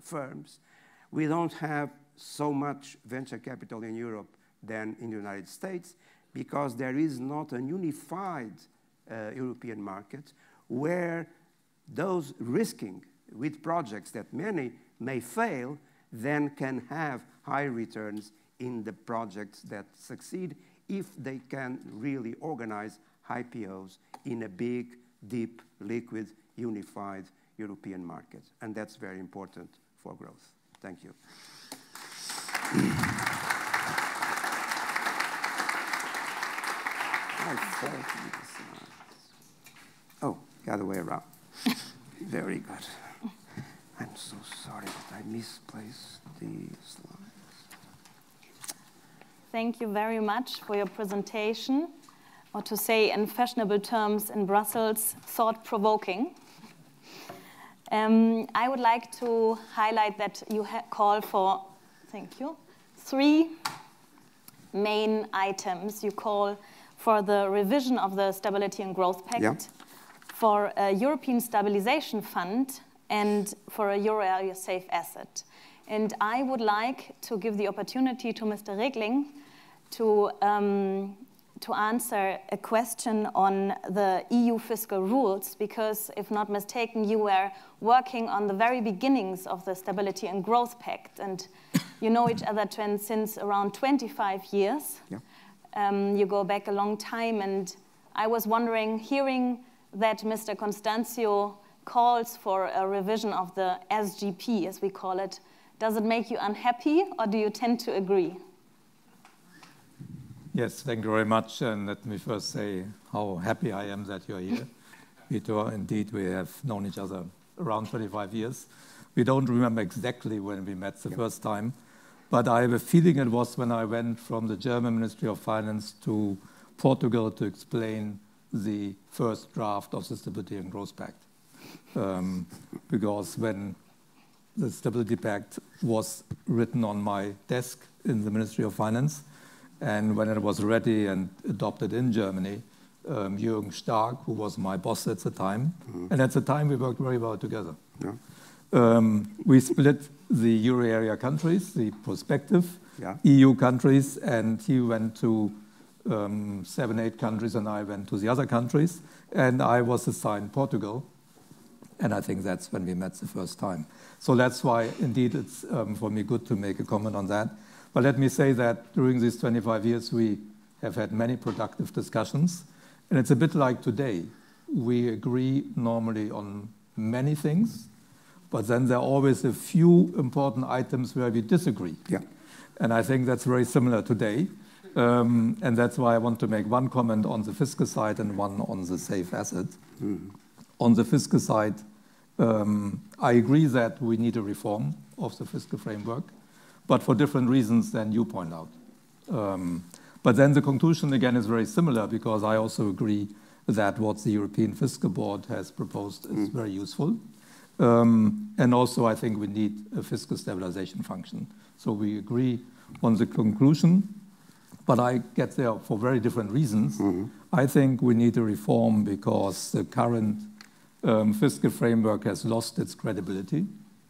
firms. We don't have so much venture capital in Europe than in the United States, because there is not a unified European market where those risking with projects that many may fail then can have high returns in the projects that succeed if they can really organize IPOs in a big deep, liquid, unified European market. And that's very important for growth. Thank you. Oh, the other way around. Very good. I'm so sorry that I misplaced the slides. Thank you very much for your presentation, or to say in fashionable terms in Brussels, thought-provoking. I would like to highlight that you call for, thank you, 3 main items. You call for the revision of the Stability and Growth Pact, for a European Stabilisation Fund, and for a euro area safe asset. And I would like to give the opportunity to Mr. Regling to answer a question on the EU fiscal rules, because if not mistaken, you were working on the very beginnings of the Stability and Growth Pact, and you know each other since around 25 years. You go back a long time, and I was wondering, hearing that Mr. Constâncio calls for a revision of the SGP, as we call it, does it make you unhappy, or do you tend to agree? Yes, thank you very much. And let me first say how happy I am that you're here. Vítor, indeed, we have known each other around 25 years. We don't remember exactly when we met the first time, but I have a feeling it was when I went from the German Ministry of Finance to Portugal to explain the first draft of the Stability and Growth Pact. Because when the Stability Pact was written on my desk in the Ministry of Finance, and when it was ready and adopted in Germany, Jürgen Stark, who was my boss at the time, and at the time we worked very well together. We split the euro area countries, the prospective EU countries, and he went to 7, 8 countries, and I went to the other countries, and I was assigned Portugal, and I think that's when we met the first time. So that's why, indeed, it's for me good to make a comment on that. But let me say that during these 25 years, we have had many productive discussions, and it's a bit like today. We agree normally on many things, but then there are always a few important items where we disagree. And I think that's very similar today. And that's why I want to make one comment on the fiscal side and one on the safe asset. On the fiscal side, I agree that we need a reform of the fiscal framework, but for different reasons than you point out. But then the conclusion, again, is very similar, because I also agree that what the European Fiscal Board has proposed is very useful. And also, I think we need a fiscal stabilization function. So we agree on the conclusion, but I get there for very different reasons. I think we need a reform because the current fiscal framework has lost its credibility,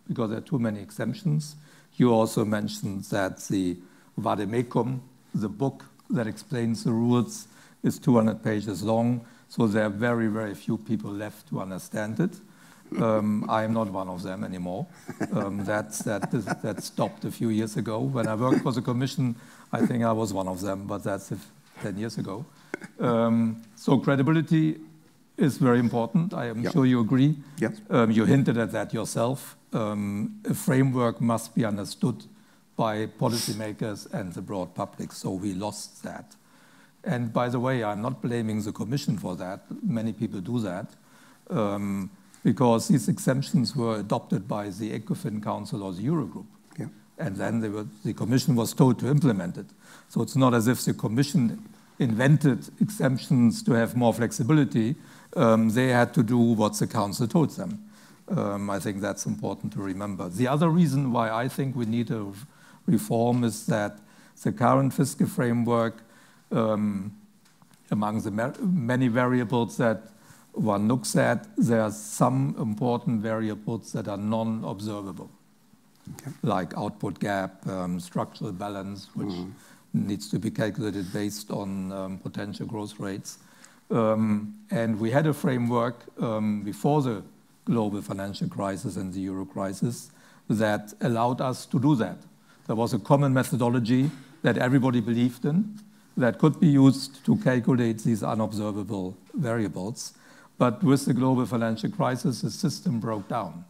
because there are too many exemptions. You also mentioned that the Vademecum, the book that explains the rules, is 200 pages long, so there are very, very few people left to understand it. I am not one of them anymore. That stopped a few years ago. When I worked for the Commission, I think I was one of them, but that's 10 years ago. So credibility is very important. I am sure you agree. You hinted at that yourself. A framework must be understood by policymakers and the broad public, so we lost that. And by the way, I'm not blaming the Commission for that. Many people do that, because these exemptions were adopted by the ECOFIN Council or the Eurogroup. And then the Commission was told to implement it. So it's not as if the Commission invented exemptions to have more flexibility. They had to do what the Council told them. I think that's important to remember. The other reason why I think we need a reform is that the current fiscal framework, among the many variables that one looks at, there are some important variables that are non-observable, like output gap, structural balance, which needs to be calculated based on potential growth rates. And we had a framework before the global financial crisis and the euro crisis that allowed us to do that. There was a common methodology that everybody believed in that could be used to calculate these unobservable variables. But with the global financial crisis, the system broke down.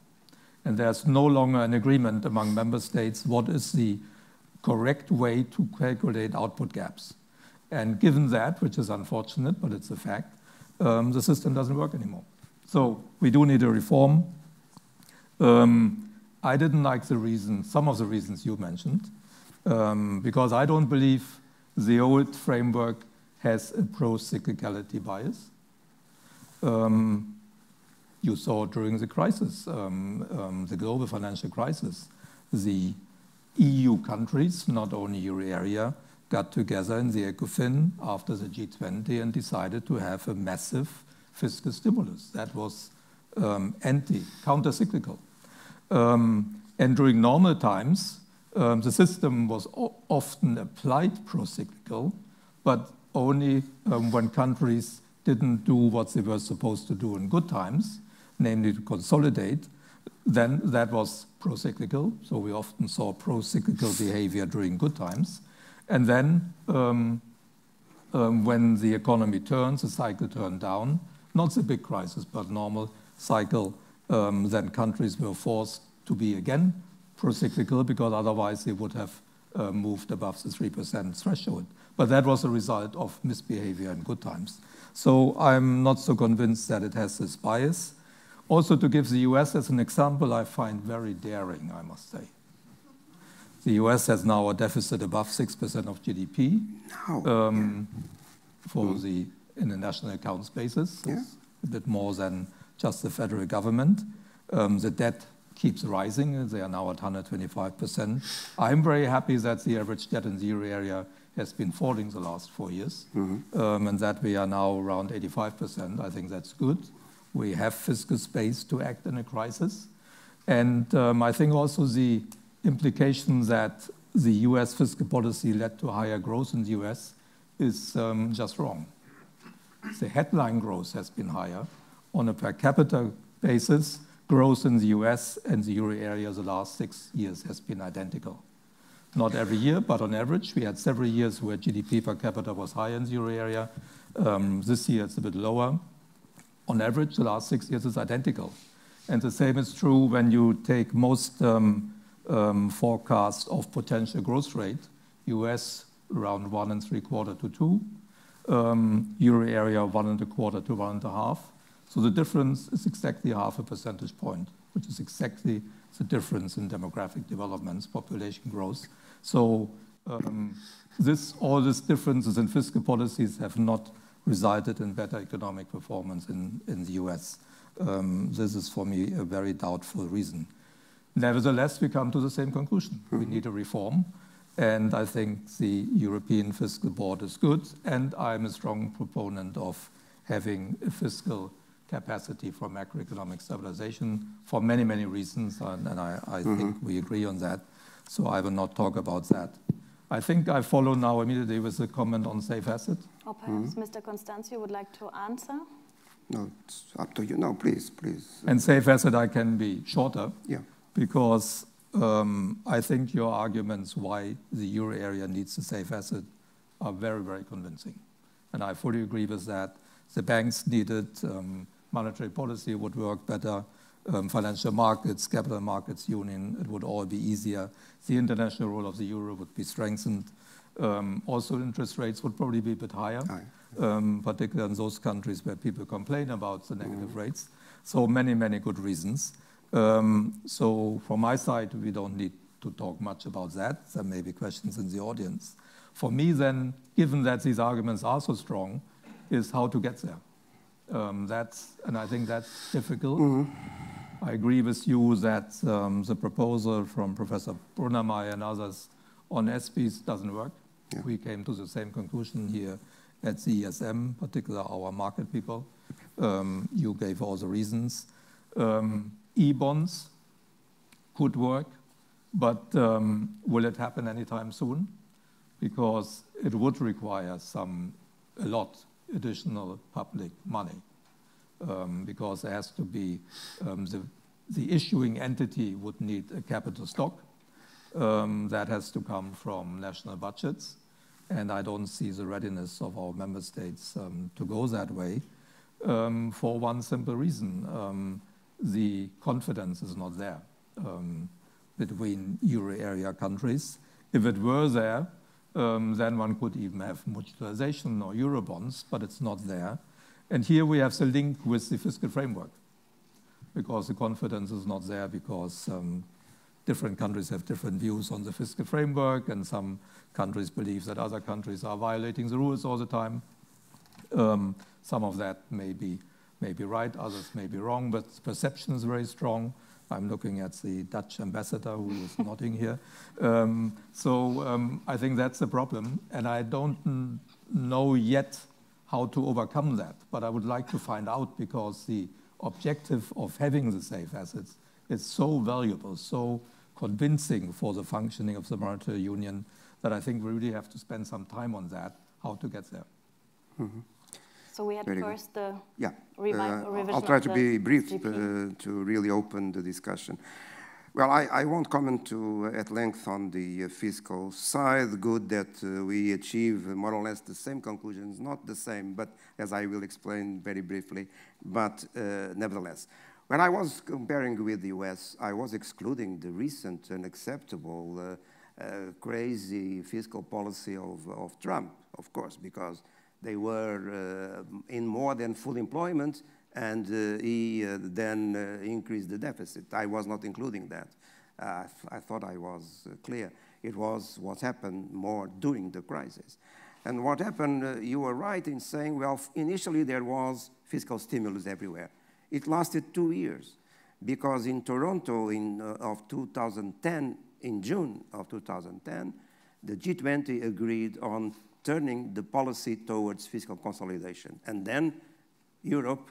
And there's no longer an agreement among member states what is the correct way to calculate output gaps. And given that, which is unfortunate, but it's a fact, the system doesn't work anymore. So we do need a reform. I didn't like some of the reasons you mentioned, because I don't believe the old framework has a pro-cyclicality bias. You saw during the crisis, the global financial crisis, the EU countries, not only Euro area, got together in the ECOFIN after the G20 and decided to have a massive fiscal stimulus that was counter-cyclical. And during normal times, the system was often applied pro-cyclical, but only when countries didn't do what they were supposed to do in good times, namely to consolidate, then that was pro-cyclical. So we often saw pro-cyclical behavior during good times. And then when the economy turns, the cycle turned down, not the big crisis, but normal cycle, then countries were forced to be again pro-cyclical, because otherwise they would have moved above the 3% threshold. But that was a result of misbehavior in good times. So I'm not so convinced that it has this bias. Also, to give the US as an example, I find very daring, I must say. The US has now a deficit above 6% of GDP for in the national accounts basis. Yeah. It's a bit more than just the federal government. The debt keeps rising. They are now at 125%. I'm very happy that the average debt in the euro area has been falling the last 4 years, and that we are now around 85%. I think that's good. We have fiscal space to act in a crisis. And I think also the implication that the US fiscal policy led to higher growth in the US is just wrong. The headline growth has been higher. On a per capita basis, growth in the US and the euro area the last 6 years has been identical. Not every year, but on average, we had several years where GDP per capita was higher in the euro area. This year it's a bit lower. On average, the last 6 years is identical. And the same is true when you take most forecasts of potential growth rate. US around 1.75 to 2. Euro area 1.25 to 1.5. So the difference is exactly 0.5 percentage point, which is exactly the difference in demographic developments, population growth. So all these differences in fiscal policies have not resulted in better economic performance in the US. This is, for me, a very doubtful reason. Nevertheless, we come to the same conclusion. We need a reform. And I think the European Fiscal Board is good. And I'm a strong proponent of having a fiscal capacity for macroeconomic stabilization for many, many reasons. And I think we agree on that. So I will not talk about that. I think I follow now immediately with a comment on safe asset. Or perhaps Mr. Constâncio would like to answer. No, it's up to you. No, please. And safe asset, I can be shorter. Yeah. Because I think your arguments why the euro area needs a safe asset are very, very convincing. And I fully agree with that. The banks need it. Monetary policy would work better. Financial markets, capital markets union, it would all be easier. The international role of the euro would be strengthened. Also, interest rates would probably be a bit higher, particularly in those countries where people complain about the negative rates. So many, many good reasons. So from my side, we don't need to talk much about that. There may be questions in the audience. For me then, given that these arguments are so strong, is how to get there. And I think that's difficult. I agree with you that the proposal from Professor Brunnermeier and others on SPs doesn't work. Yeah. We came to the same conclusion here at the ESM, particularly our market people. You gave all the reasons. E-bonds could work, but will it happen anytime soon? Because it would require a lot additional public money, because there has to be, the issuing entity would need a capital stock that has to come from national budgets, and I don't see the readiness of our member states to go that way. for one simple reason. The confidence is not there between euro area countries. If it were there, then one could even have mutualization or Eurobonds, but it's not there. And here we have the link with the fiscal framework, because the confidence is not there, because different countries have different views on the fiscal framework, and some countries believe that other countries are violating the rules all the time. Some of that may be right, others may be wrong, but the perception is very strong. I'm looking at the Dutch ambassador who is nodding here. I think that's the problem, and I don't know yet how to overcome that, but I would like to find out, because the objective of having the safe assets is so valuable, so convincing for the functioning of the monetary union, that I think we really have to spend some time on that, how to get there. Mm-hmm. So we had Very first good. the revision. I'll try to be brief to really open the discussion. Well, I won't comment at length on the fiscal side. Good that we achieve more or less the same conclusions, not the same, but as I will explain very briefly, but nevertheless. When I was comparing with the US, I was excluding the recent unacceptable, crazy fiscal policy of Trump, of course, because they were in more than full employment, and he then increased the deficit. I was not including that. I thought I was clear. It was what happened more during the crisis. And what happened, you were right in saying, well, initially there was fiscal stimulus everywhere. It lasted 2 years, because in Toronto of 2010, in June of 2010, the G20 agreed on turning the policy towards fiscal consolidation. And then Europe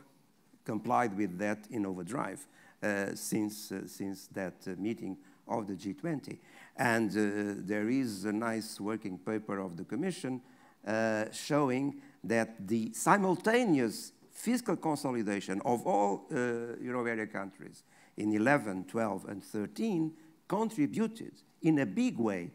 complied with that in overdrive since that meeting of the G20. And there is a nice working paper of the Commission showing that the simultaneous fiscal consolidation of all euro area countries in 11, 12, and 13 contributed in a big way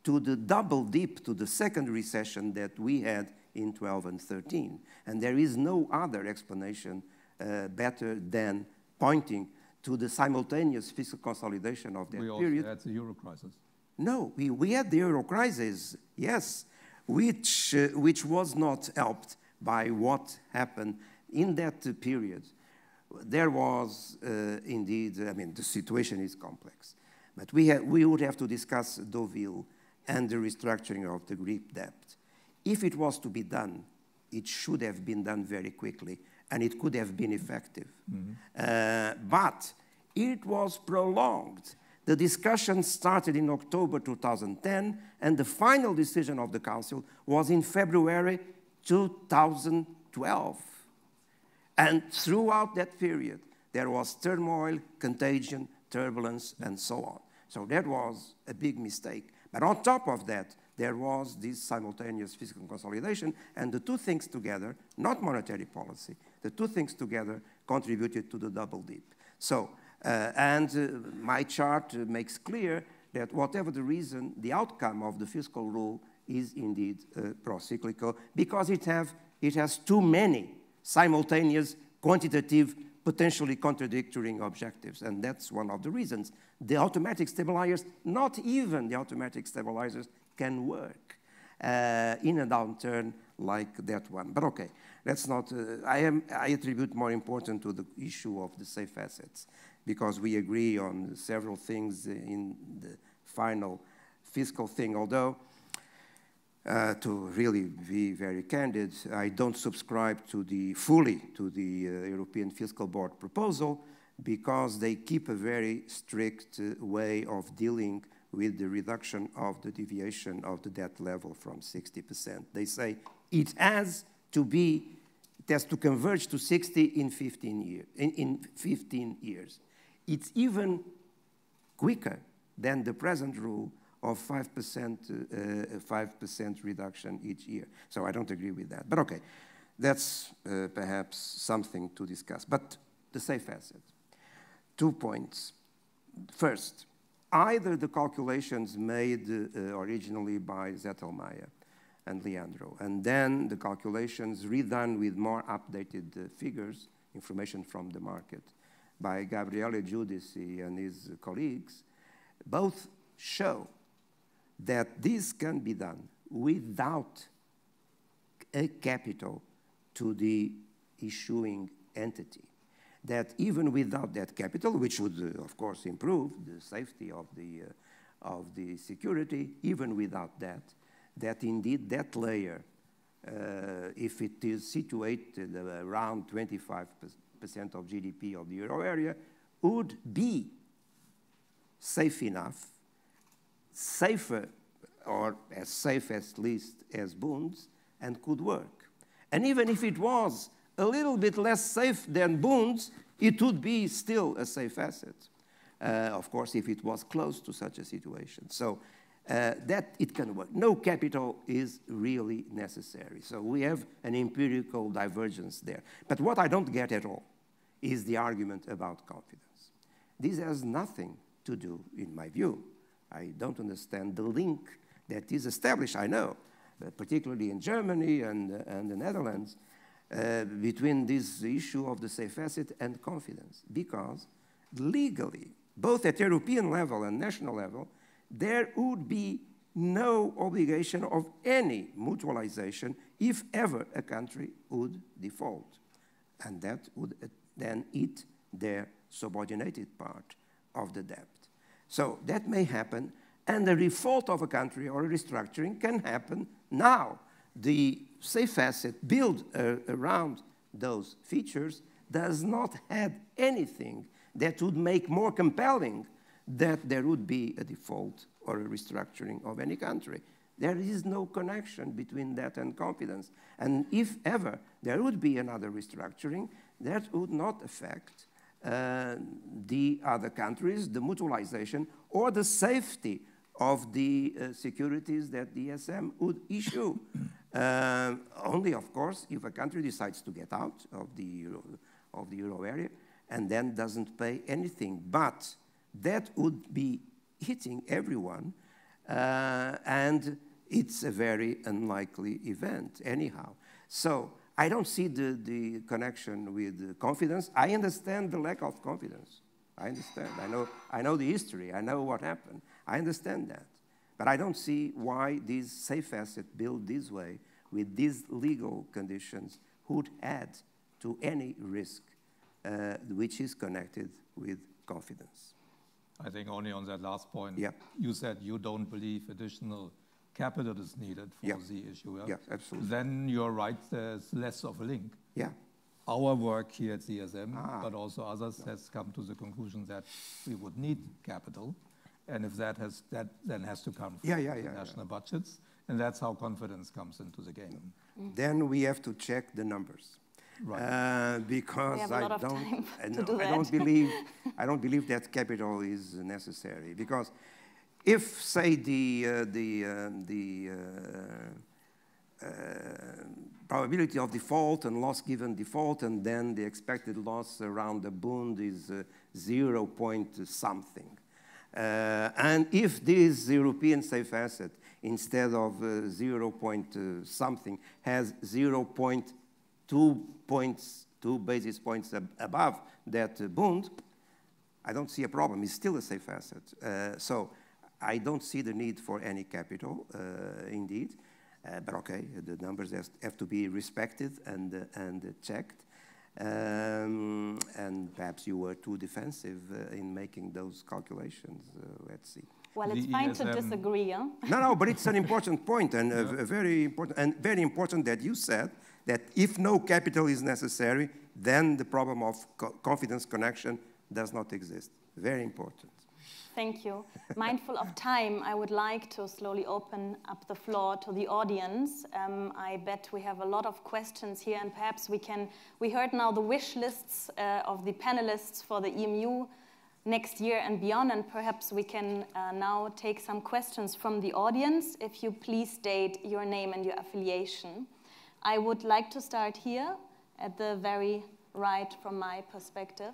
to the double dip, to the second recession that we had in 12 and 13. And there is no other explanation better than pointing to the simultaneous fiscal consolidation of that period. We also had the euro crisis. No, we had the euro crisis, yes, which was not helped by what happened in that period. There was indeed, I mean, the situation is complex. But we would have to discuss Deauville and the restructuring of the Greek debt. If it was to be done, it should have been done very quickly, and it could have been effective. Mm-hmm. But it was prolonged. The discussion started in October 2010, and the final decision of the Council was in February 2012. And throughout that period, there was turmoil, contagion, turbulence, and so on. So that was a big mistake. But on top of that, there was this simultaneous fiscal consolidation, and the two things together, not monetary policy, the two things together contributed to the double dip. So, my chart makes clear that whatever the reason, the outcome of the fiscal rule is indeed procyclical, because it has too many simultaneous, quantitative, potentially contradictory objectives, and that's one of the reasons. The automatic stabilizers, not even the automatic stabilizers, can work in a downturn like that one. But okay, let's not, I attribute more important to the issue of the safe assets, because we agree on several things in the final fiscal thing, although to really be very candid, I don't subscribe fully to the European Fiscal Board proposal, because they keep a very strict way of dealing with the reduction of the deviation of the debt level from 60%. They say it has to converge to 60 in 15 years. It's even quicker than the present rule of 5% reduction each year. So I don't agree with that. But okay, that's perhaps something to discuss. But the safe assets. 2 points. First, either the calculations made originally by Zettelmeier and Leandro. And then the calculations redone with more updated figures, information from the market, by Gabriele Giudici and his colleagues, both show that this can be done without a capital to the issuing entity. That even without that capital, which would, of course, improve the safety of the security, even without that, that indeed that layer, if it is situated around 25% of GDP of the euro area, would be safe enough, safer, or as safe at least as bonds, and could work. And even if it was a little bit less safe than bonds, it would be still a safe asset. Of course, if it was close to such a situation. So that it can work. No capital is really necessary. So we have an empirical divergence there. But what I don't get at all is the argument about confidence. This has nothing to do, in my view. I don't understand the link that is established, I know, particularly in Germany and the Netherlands, between this issue of the safe asset and confidence. Because legally, both at European level and national level, there would be no obligation of any mutualization if ever a country would default. And that would then eat their subordinated part of the debt. So that may happen, and the default of a country or a restructuring can happen now. The safe asset built around those features does not have anything that would make more compelling that there would be a default or a restructuring of any country. There is no connection between that and confidence. And if ever there would be another restructuring, that would not affect the other countries, the mutualization, or the safety of the securities that the ESM would issue. Only, of course, if a country decides to get out of the euro area and then doesn't pay anything. But that would be hitting everyone, and it's a very unlikely event anyhow. So I don't see the connection with confidence. I understand the lack of confidence. I understand. I know the history. I know what happened. I understand that. But I don't see why this safe asset built this way with these legal conditions would add to any risk which is connected with confidence. I think only on that last point, yeah. You said you don't believe additional capital is needed for the issue. Yeah, absolutely. Then you're right, there's less of a link. Yeah. Our work here at the ESM, but also others, has come to the conclusion that we would need capital, and if that then has to come from the national budgets, and that's how confidence comes into the game. Then we have to check the numbers. Right. Because I don't believe that capital is necessary. Because if, say, the probability of default and loss given default, and then the expected loss around the bond is 0 point something. And if this European safe asset, instead of 0 point something, has 0.2 basis points above that bond, I don't see a problem. It's still a safe asset. So I don't see the need for any capital, indeed. But okay, the numbers have to be respected and checked. And perhaps you were too defensive in making those calculations. Let's see. Well, it's fine to disagree, huh? No, but it's an important point, and very important that you said that if no capital is necessary, then the problem of confidence connection does not exist. Very important. Thank you. Mindful of time, I would like to slowly open up the floor to the audience. I bet we have a lot of questions here, and perhaps we heard now the wish lists of the panelists for the EMU next year and beyond, and perhaps we can now take some questions from the audience. If you please state your name and your affiliation. I would like to start here at the very right from my perspective.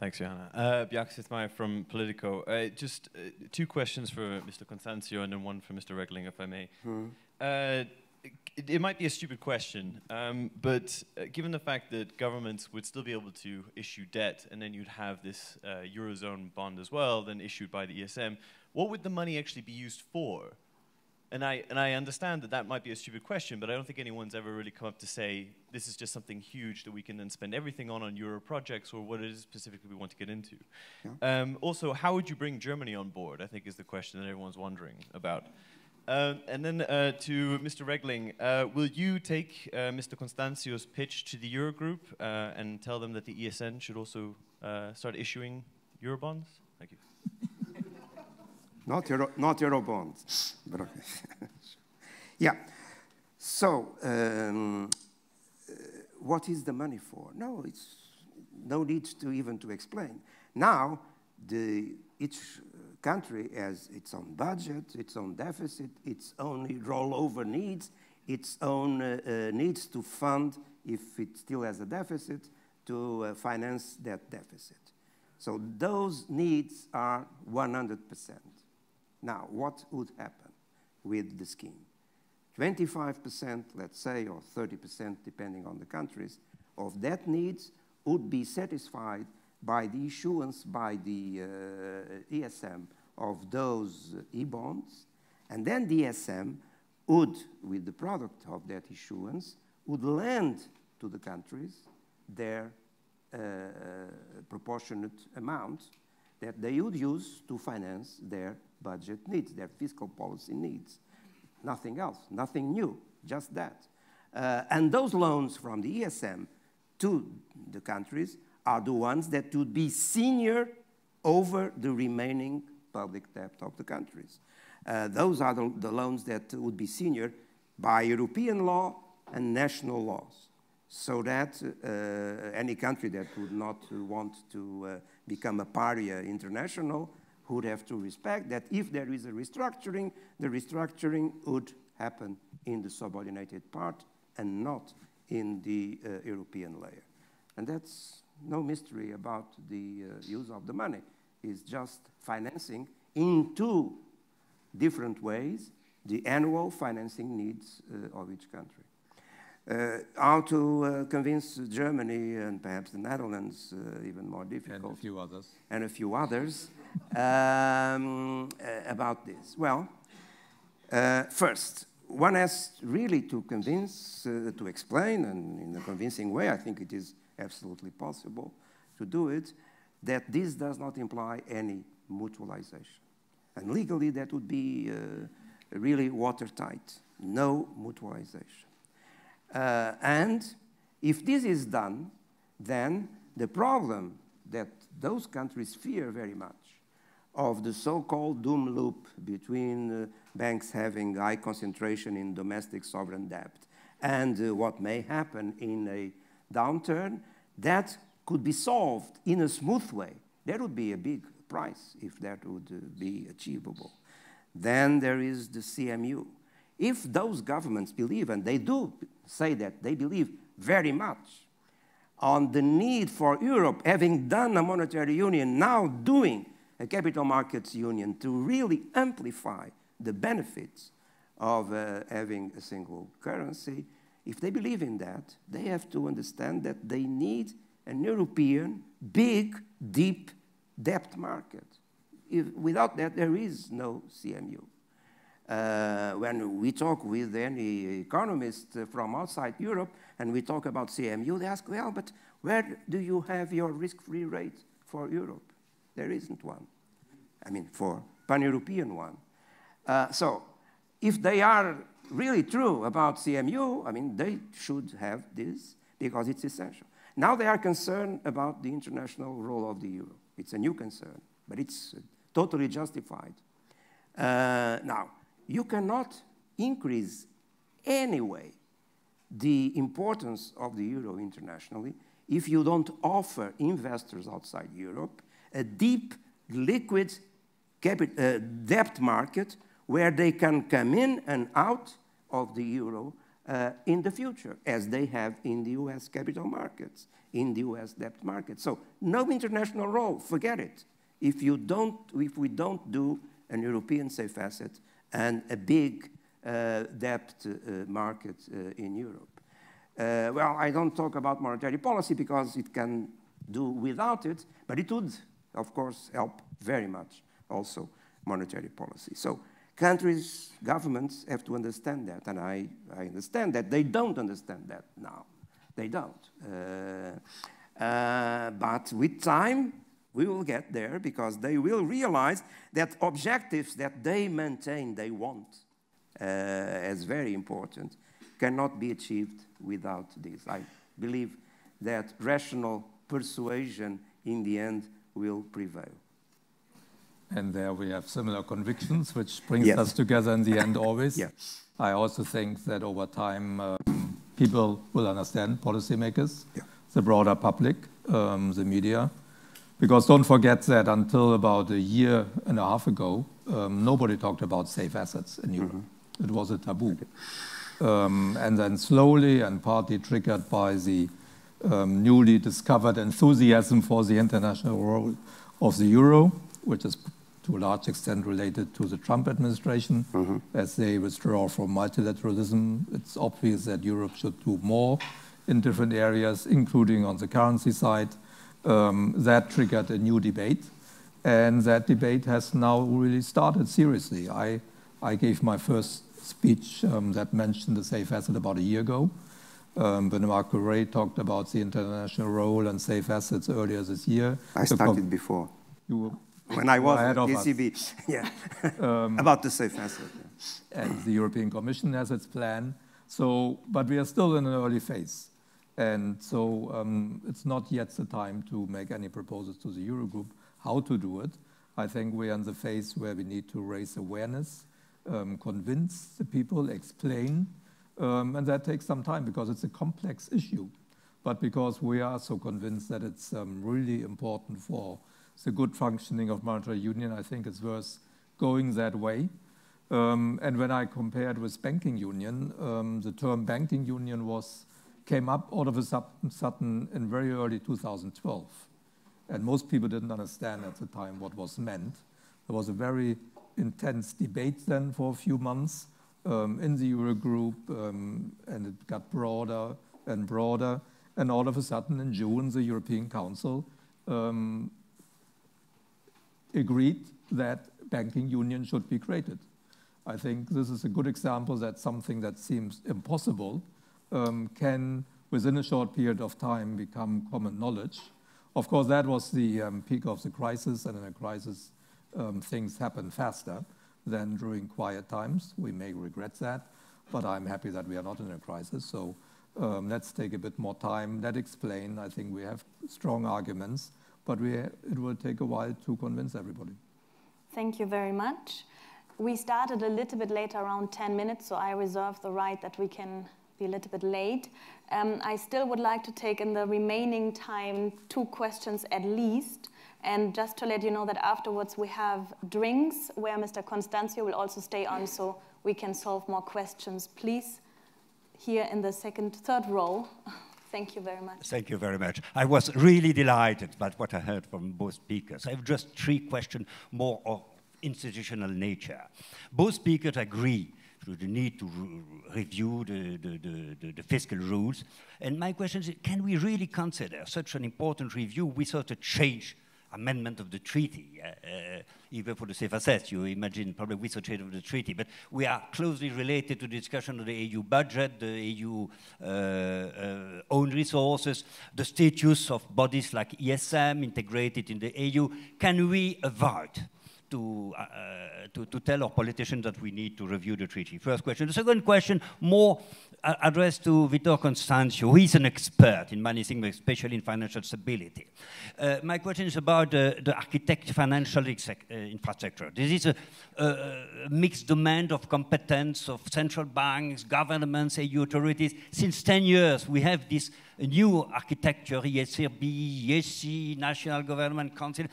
Thanks, Johanna. Bjarke Sitmeier from Politico. Just two questions for Mr. Constâncio and then one for Mr. Regling, if I may. It might be a stupid question, but given the fact that governments would still be able to issue debt and then you'd have this Eurozone bond as well, then issued by the ESM, what would the money actually be used for? And I understand that that might be a stupid question, but I don't think anyone's ever really come up to say, this is just something huge that we can then spend everything on Euro projects, or what it is specifically we want to get into. Yeah. Also, how would you bring Germany on board, I think is the question that everyone's wondering about. And then to Mr. Regling, will you take Mr. Constâncio's pitch to the Eurogroup and tell them that the ESM should also start issuing Eurobonds? Thank you. Not Euro bonds, but okay. Yeah. So, what is the money for? No, it's no need to even to explain. Now, each country has its own budget, its own deficit, its own rollover needs, its own needs to fund, if it still has a deficit, to finance that deficit. So those needs are 100%. Now, what would happen with the scheme? 25%, let's say, or 30%, depending on the countries, of that needs would be satisfied by the issuance by the ESM of those E-bonds, and then the ESM would, with the product of that issuance, would lend to the countries their proportionate amount that they would use to finance their budget needs, their fiscal policy needs. Nothing else, nothing new, just that. And those loans from the ESM to the countries are the ones that would be senior over the remaining public debt of the countries. Those are the loans that would be senior by European law and national laws, so that any country that would not want to become a pariah international would have to respect that if there is a restructuring, the restructuring would happen in the subordinated part and not in the European layer. And that's no mystery about the use of the money. It's just financing in two different ways the annual financing needs of each country. How to convince Germany and perhaps the Netherlands, even more difficult. And a few others. And a few others about this. Well, first, one has really to convince, to explain, and in a convincing way, I think it is absolutely possible to do it, that this does not imply any mutualization. And legally, that would be really watertight. No mutualization. And if this is done, then the problem that those countries fear very much of the so-called doom loop between banks having high concentration in domestic sovereign debt and what may happen in a downturn, that could be solved in a smooth way. That would be a big price if that would be achievable. Then there is the CMU. If those governments believe, and they do say that, they believe very much on the need for Europe, having done a monetary union, now doing a capital markets union to really amplify the benefits of having a single currency, if they believe in that, they have to understand that they need an European, big, deep debt market. Without that, there is no CMU. When we talk with any economist from outside Europe and we talk about CMU, they ask, well, but where do you have your risk-free rate for Europe? There isn't one. I mean, for pan-European one. So if they are really true about CMU, I mean, they should have this because it's essential. Now they are concerned about the international role of the euro. It's a new concern, but it's totally justified. Now, you cannot increase anyway the importance of the euro internationally if you don't offer investors outside Europe a deep, liquid debt market where they can come in and out of the euro in the future, as they have in the US capital markets, in the US debt market. So no international role, forget it. If we don't do an European safe asset and a big debt market in Europe. Well, I don't talk about monetary policy because it can do without it, but it would, of course, help very much also monetary policy. So countries, governments have to understand that, and I understand that they don't understand that now. They don't. But with time, we will get there because they will realize that objectives that they maintain, they want as very important, cannot be achieved without this. I believe that rational persuasion in the end will prevail. And there we have similar convictions, which brings us together in the end always. Yes. I also think that over time, people will understand, policymakers, the broader public, the media. Because don't forget that until about a year and a half ago, nobody talked about safe assets in Europe. It was a taboo. And then slowly, and partly triggered by the newly discovered enthusiasm for the international role of the euro, which is to a large extent related to the Trump administration. As they withdraw from multilateralism, it's obvious that Europe should do more in different areas, including on the currency side. That triggered a new debate, and that debate has now really started seriously. I gave my first speech that mentioned the safe asset about a year ago. When Marco Ray talked about the international role and safe assets earlier this year. I started before. You were when I was at ECB, about the safe asset. And the European Commission has its plan. So, but we are still in an early phase. And so it's not yet the time to make any proposals to the Eurogroup how to do it. I think we are in the phase where we need to raise awareness, convince the people, explain, and that takes some time because it's a complex issue. But because we are so convinced that it's really important for the good functioning of monetary union, I think it's worth going that way. And when I compared with banking union, the term banking union came up all of a sudden in very early 2012. And most people didn't understand at the time what was meant. There was a very intense debate then for a few months in the Eurogroup, and it got broader and broader. And all of a sudden in June, the European Council agreed that banking union should be created. I think this is a good example that something that seems impossible can, within a short period of time, become common knowledge. Of course, that was the peak of the crisis, and in a crisis, things happen faster than during quiet times. We may regret that, but I'm happy that we are not in a crisis. So let's take a bit more time. Let's explain. I think we have strong arguments, but it will take a while to convince everybody. Thank you very much. We started a little bit later, around 10 minutes, so I reserve the right that we can be a little bit late. I still would like to take in the remaining time 2 questions at least. And just to let you know that afterwards we have drinks where Mr. Constâncio will also stay on so we can solve more questions. Please, here in the third row. Thank you very much. Thank you very much. I was really delighted by what I heard from both speakers. I have just 3 questions more of institutional nature. Both speakers agree to the need to review the fiscal rules. And my question is, can we really consider such an important review without a amendment of the treaty? Even for the safe assets, you imagine probably with a change of the treaty. But we are closely related to the discussion of the EU budget, the EU own resources, the status of bodies like ESM integrated in the EU. Can we avoid to tell our politicians that we need to review the treaty? First question. The second question, more addressed to Vítor Constâncio, who is an expert in many things, especially in financial stability. My question is about the financial infrastructure. This is a mixed domain of competence of central banks, governments, EU authorities. Since 10 years, we have this new architecture, ESRB, ESC, National Government Council.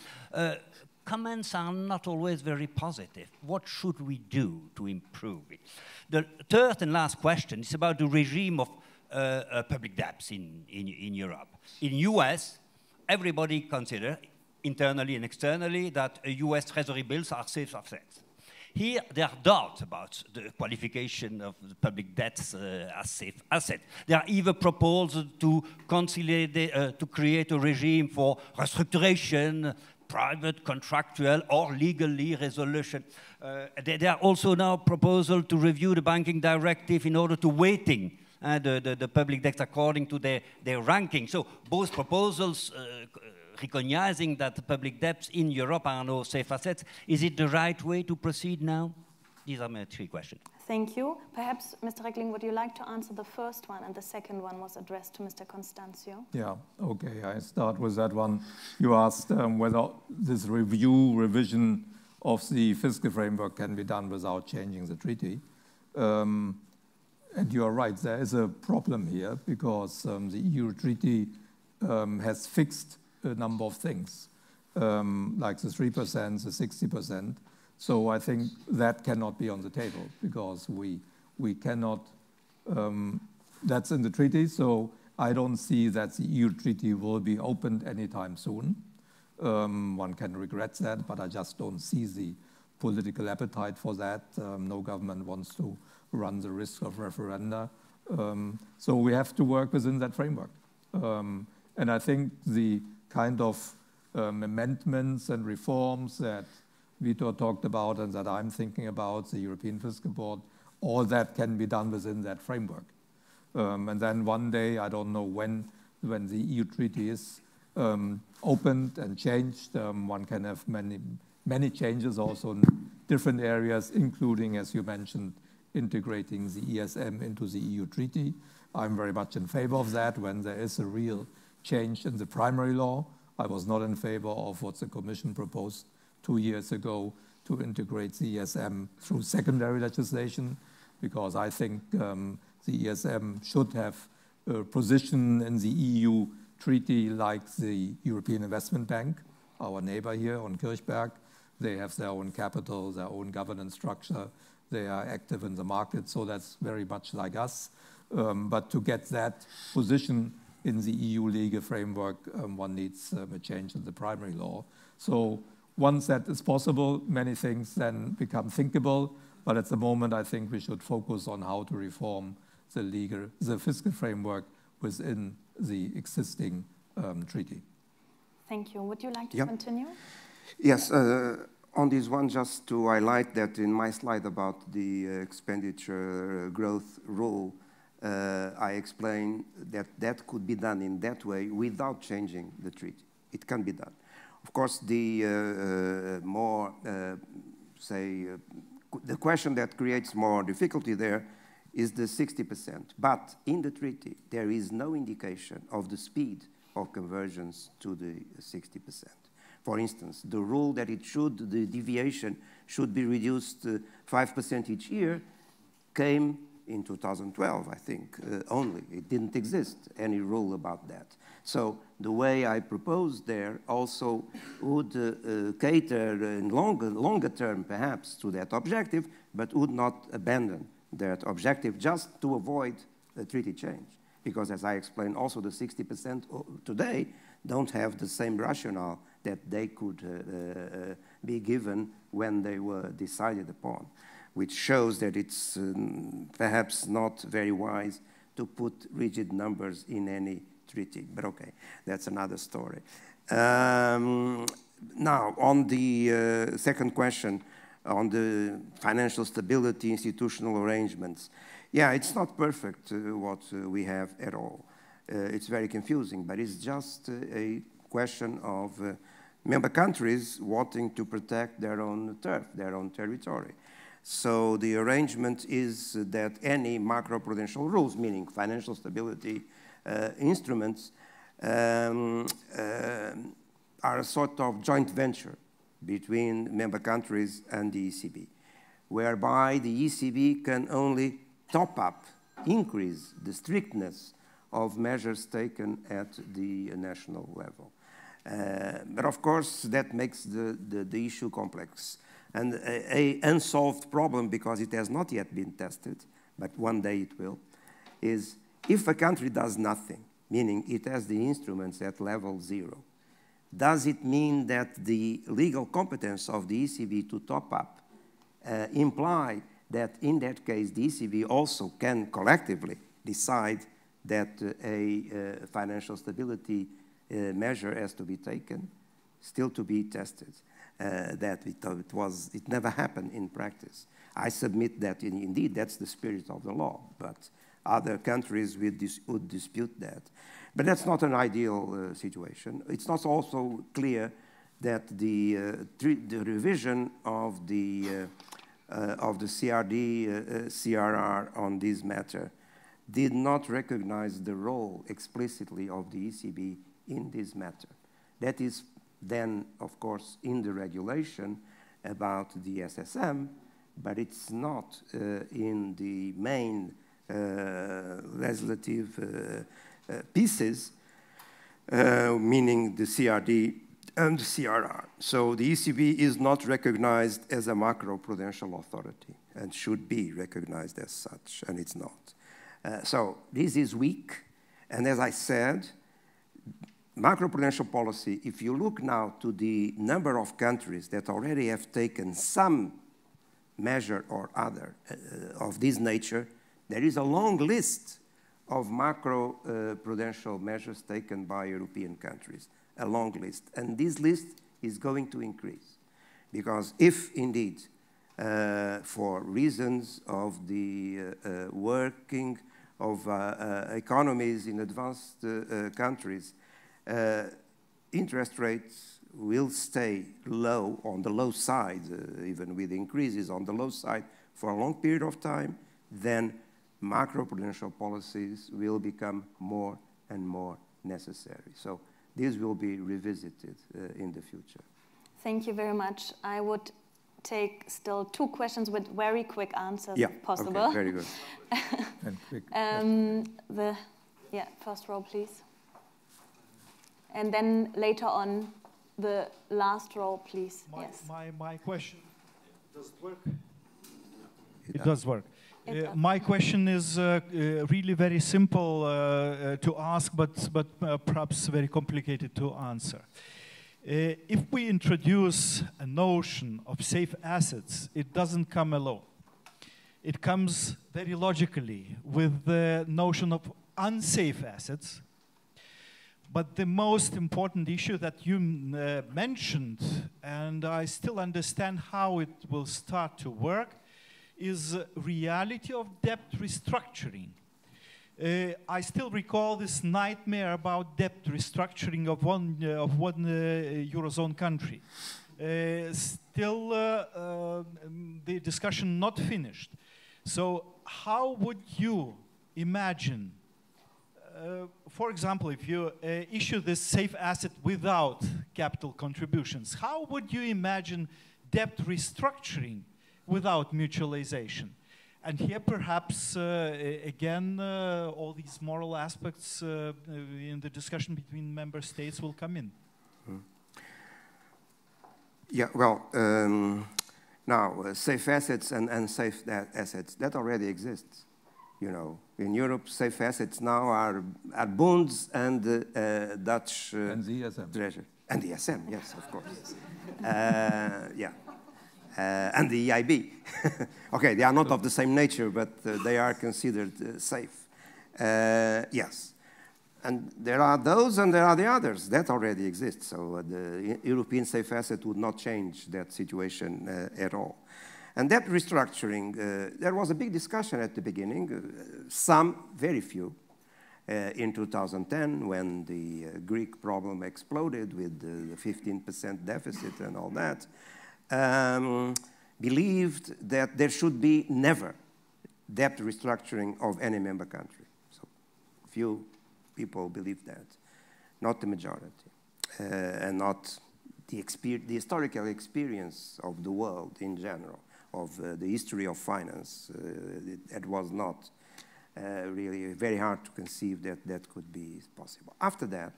Comments are not always very positive. What should we do to improve it? The third and last question is about the regime of public debts in Europe. In US, everybody considers, internally and externally, that US Treasury bills are safe assets. Here, there are doubts about the qualification of the public debts as safe assets. There are even proposals to to create a regime for restructuration, private, contractual, or legally resolution. There are also now proposals to review the banking directive in order to weighting the public debts according to their ranking. So both proposals recognizing that the public debts in Europe are no safe assets. Is it the right way to proceed now? These are my 3 questions. Thank you. Perhaps, Mr. Regling, would you like to answer the first one, and the second one was addressed to Mr. Constâncio? Yeah, okay, I start with that one. You asked whether this revision of the fiscal framework can be done without changing the treaty. And you are right, there is a problem here because the EU treaty has fixed a number of things, like the 3%, the 60%. So I think that cannot be on the table because we cannot, that's in the treaty, so I don't see that the EU treaty will be opened anytime soon. One can regret that, but I just don't see the political appetite for that. No government wants to run the risk of referenda. So we have to work within that framework. And I think the kind of amendments and reforms that Vítor talked about and that I'm thinking about, the European Fiscal Board, all that can be done within that framework. And then one day, I don't know when the EU treaty is opened and changed, one can have many changes also in different areas, including, as you mentioned, integrating the ESM into the EU treaty. I'm very much in favor of that when there is a real change in the primary law. I was not in favor of what the Commission proposed 2 years ago to integrate the ESM through secondary legislation, because I think the ESM should have a position in the EU treaty like the European Investment Bank, our neighbor here on Kirchberg. They have their own capital, their own governance structure. They are active in the market, so that's very much like us. But to get that position in the EU legal framework, one needs a change in the primary law. So once that is possible, many things then become thinkable. But at the moment, I think we should focus on how to reform the fiscal framework within the existing treaty. Thank you. Would you like to continue? Yes. On this one, just to highlight that in my slide about the expenditure growth rule, I explained that that could be done in that way without changing the treaty. It can be done. Of course, the the question that creates more difficulty there is the 60%. But in the treaty, there is no indication of the speed of convergence to the 60%. For instance, the rule that the deviation should be reduced 5% each year came in 2012, I think, only. It didn't exist, any rule about that. So the way I proposed there also would cater in longer term, perhaps, to that objective, but would not abandon that objective just to avoid a treaty change. Because as I explained, also the 60% today don't have the same rationale that they could be given when they were decided upon, which shows that it's perhaps not very wise to put rigid numbers in any treaty. But okay, that's another story. Now, on the second question, on the financial stability, institutional arrangements, yeah, it's not perfect what we have at all. It's very confusing, but it's just a question of member countries wanting to protect their own turf, their own territory. So the arrangement is that any macroprudential rules, meaning financial stability instruments, are a sort of joint venture between member countries and the ECB, whereby the ECB can only top up, increase the strictness of measures taken at the national level. But of course, that makes the issue complex. And an unsolved problem, because it has not yet been tested, but one day it will, is if a country does nothing, meaning it has the instruments at level 0. Does it mean that the legal competence of the ECB to top up imply that in that case the ECB also can collectively decide that a financial stability measure has to be taken? Still to be tested. It never happened in practice. I submit that indeed that's the spirit of the law, but other countries would dispute that. But that's not an ideal situation. It's not also clear that the revision of the CRD, CRR on this matter did not recognize the role explicitly of the ECB in this matter. That is then, of course, in the regulation about the SSM, but it's not in the main legislative pieces, meaning the CRD and the CRR. So the ECB is not recognized as a macroprudential authority and should be recognized as such, and it's not. So this is weak, and as I said, macroprudential policy, if you look now to the number of countries that already have taken some measure or other of this nature, there is a long list of macroprudential measures taken by European countries, a long list. And this list is going to increase. Because if indeed, for reasons of the working of economies in advanced countries, interest rates will stay low, on the low side, even with increases on the low side for a long period of time, then macroprudential policies will become more and more necessary. So this will be revisited in the future. Thank you very much. I would take still 2 questions with very quick answers, if possible. Okay, very good. And quick first row, please. And then later on, the last row, please. Yes. My question, does it work? It does work. My question is really very simple to ask, but perhaps very complicated to answer. If we introduce a notion of safe assets, it doesn't come alone. It comes very logically with the notion of unsafe assets. But the most important issue that you mentioned, and I still understand how it will start to work, is reality of debt restructuring. I still recall this nightmare about debt restructuring of one Eurozone country. Still, the discussion not finished. So how would you imagine, for example, if you issue this safe asset without capital contributions, how would you imagine debt restructuring without mutualization? And here perhaps, again, all these moral aspects in the discussion between member states will come in. Yeah, well, now, safe assets and unsafe assets, that already exists. You know, in Europe, safe assets now are bonds and Dutch and the ESM. treasury. And the ESM, yes, of course. And the EIB. Okay, they are not of the same nature, but they are considered safe. Yes. And there are those and there are the others. That already exists. So the European safe asset would not change that situation at all. And that restructuring, there was a big discussion at the beginning, some, very few, in 2010 when the Greek problem exploded with the 15% deficit and all that, believed that there should be never debt restructuring of any member country. So few people believe that, not the majority, and not the historical experience of the world in general, of the history of finance. It was not really very hard to conceive that that could be possible. After that,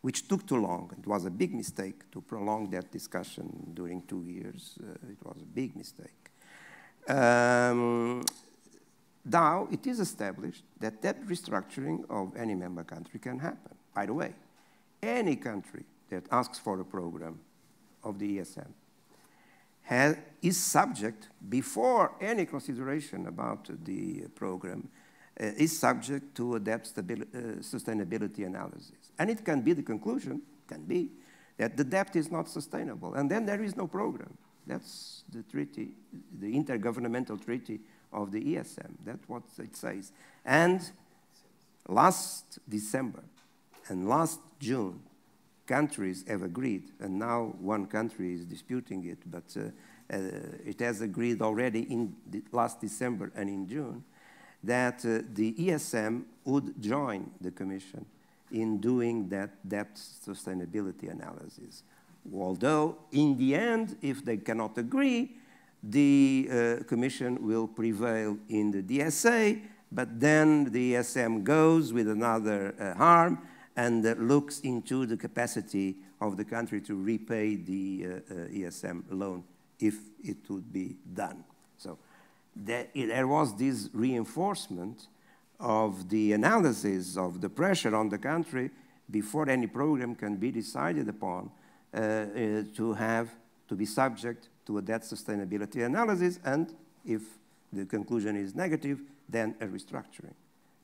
which took too long, it was a big mistake to prolong that discussion during 2 years. It was a big mistake. now it is established that debt restructuring of any member country can happen. By the way, any country that asks for a program of the ESM is subject, before any consideration about the program, is subject to a debt sustainability analysis. And it can be, the conclusion can be, that the debt is not sustainable, and then there is no program. That's the treaty, the intergovernmental treaty of the ESM. That's what it says. And last December and last June, countries have agreed, and now one country is disputing it, but it has agreed already in last December and in June, that the ESM would join the Commission in doing that debt sustainability analysis. Although, in the end, if they cannot agree, the Commission will prevail in the DSA, but then the ESM goes with another arm and looks into the capacity of the country to repay the ESM loan if it would be done. So there was this reinforcement of the analysis of the pressure on the country before any program can be decided upon to be subject to a debt sustainability analysis, and if the conclusion is negative, then a restructuring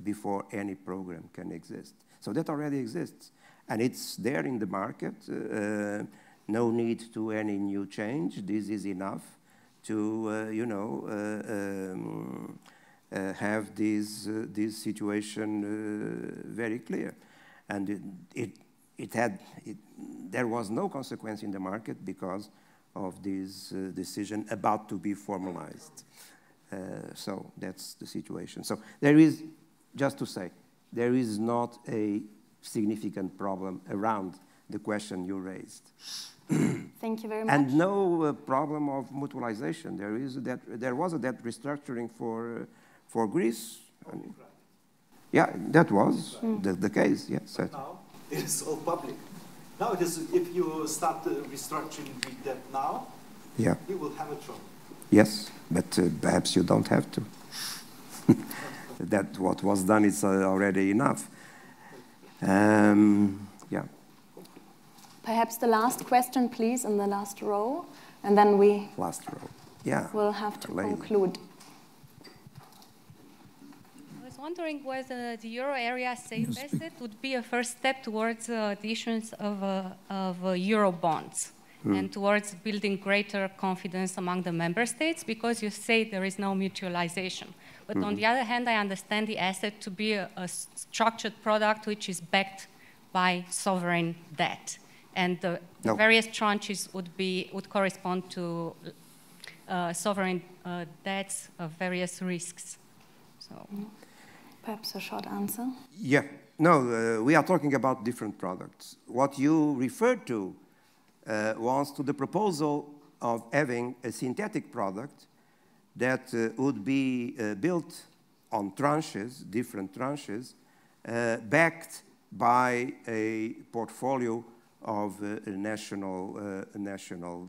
before any program can exist. So that already exists, and it's there in the market. No need to any new change. This is enough to, have this situation very clear. And there was no consequence in the market because of this decision about to be formalized. So that's the situation. So there is, just to say, there is not a significant problem around the question you raised. Thank you very much. And no problem of mutualization. There was a debt restructuring for Greece. I mean, yeah, that was the case, yes. But now it is all public. Now it is, if you start restructuring the debt now, yeah, you will have a trouble. Yes, but perhaps you don't have to. That what was done is already enough. Yeah. Perhaps the last question, please, in the last row, and then we last row. Yeah. We'll have to conclude. I was wondering whether the euro area safe asset would be a first step towards the issuance of euro bonds and towards building greater confidence among the member states, because you say there is no mutualization. But on the other hand, I understand the asset to be a structured product which is backed by sovereign debt. And the various tranches would correspond to sovereign debts of various risks. So, perhaps a short answer. Yeah, no, we are talking about different products. What you referred to was to the proposal of having a synthetic product that would be built on tranches, different tranches, backed by a portfolio of national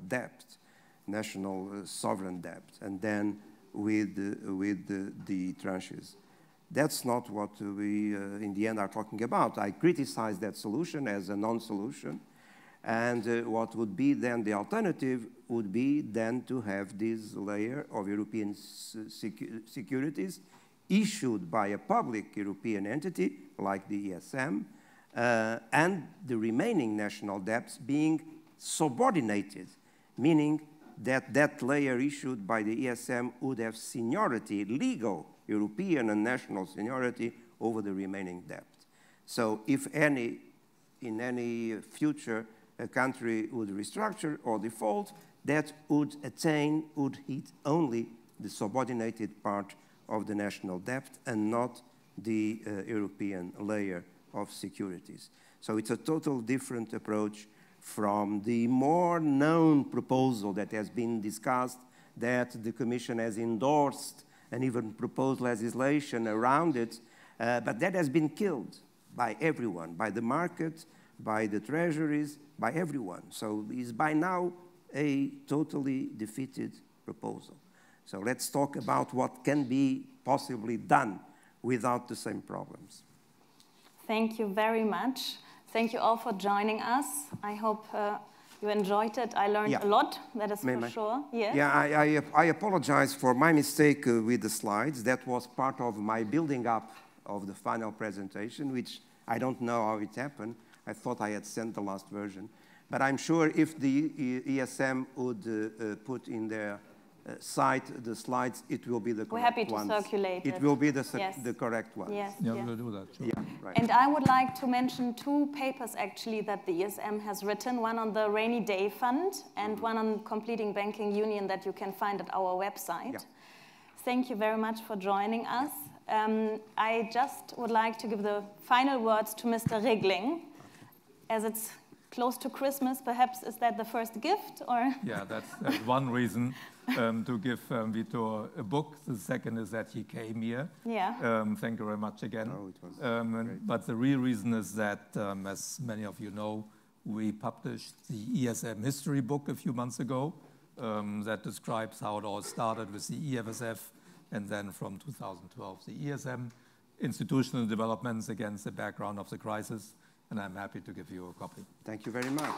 debt, national sovereign debt, and then with the tranches. That's not what we, in the end, are talking about. I criticize that solution as a non-solution, and what would be then the alternative would be then to have this layer of European securities issued by a public European entity like the ESM, and the remaining national debts being subordinated, meaning that that layer issued by the ESM would have seniority, legal European and national seniority over the remaining debt. So if in any future a country would restructure or default, that would hit only the subordinated part of the national debt and not the European layer of securities. So it's a total different approach from the more known proposal that has been discussed, that the Commission has endorsed and even proposed legislation around it, but that has been killed by everyone, by the market, by the treasuries, by everyone. So it's by now a totally defeated proposal. So let's talk about what can be possibly done without the same problems. Thank you very much. Thank you all for joining us. I hope you enjoyed it. I learned a lot, that is for sure. Yes. Yeah, I apologize for my mistake with the slides. That was part of my building up of the final presentation, which I don't know how it happened. I thought I had sent the last version. But I'm sure if the ESM would put in their site the slides, it will be the correct ones. We're happy to circulate it. It will be the correct ones. Yes. Yeah, we'll do that. Sure. Yeah, right. And I would like to mention 2 papers actually that the ESM has written, one on the rainy day fund and one on completing banking union that you can find at our website. Yeah. Thank you very much for joining us. I just would like to give the final words to Mr. Regling. As it's close to Christmas, perhaps is that the first gift? Or? Yeah, that's one reason to give Vítor a book. The second is that he came here. Yeah. Thank you very much again. Oh, it was but the real reason is that, as many of you know, we published the ESM history book a few months ago that describes how it all started with the EFSF and then from 2012, the ESM institutional developments against the background of the crisis. And I'm happy to give you a copy. Thank you very much.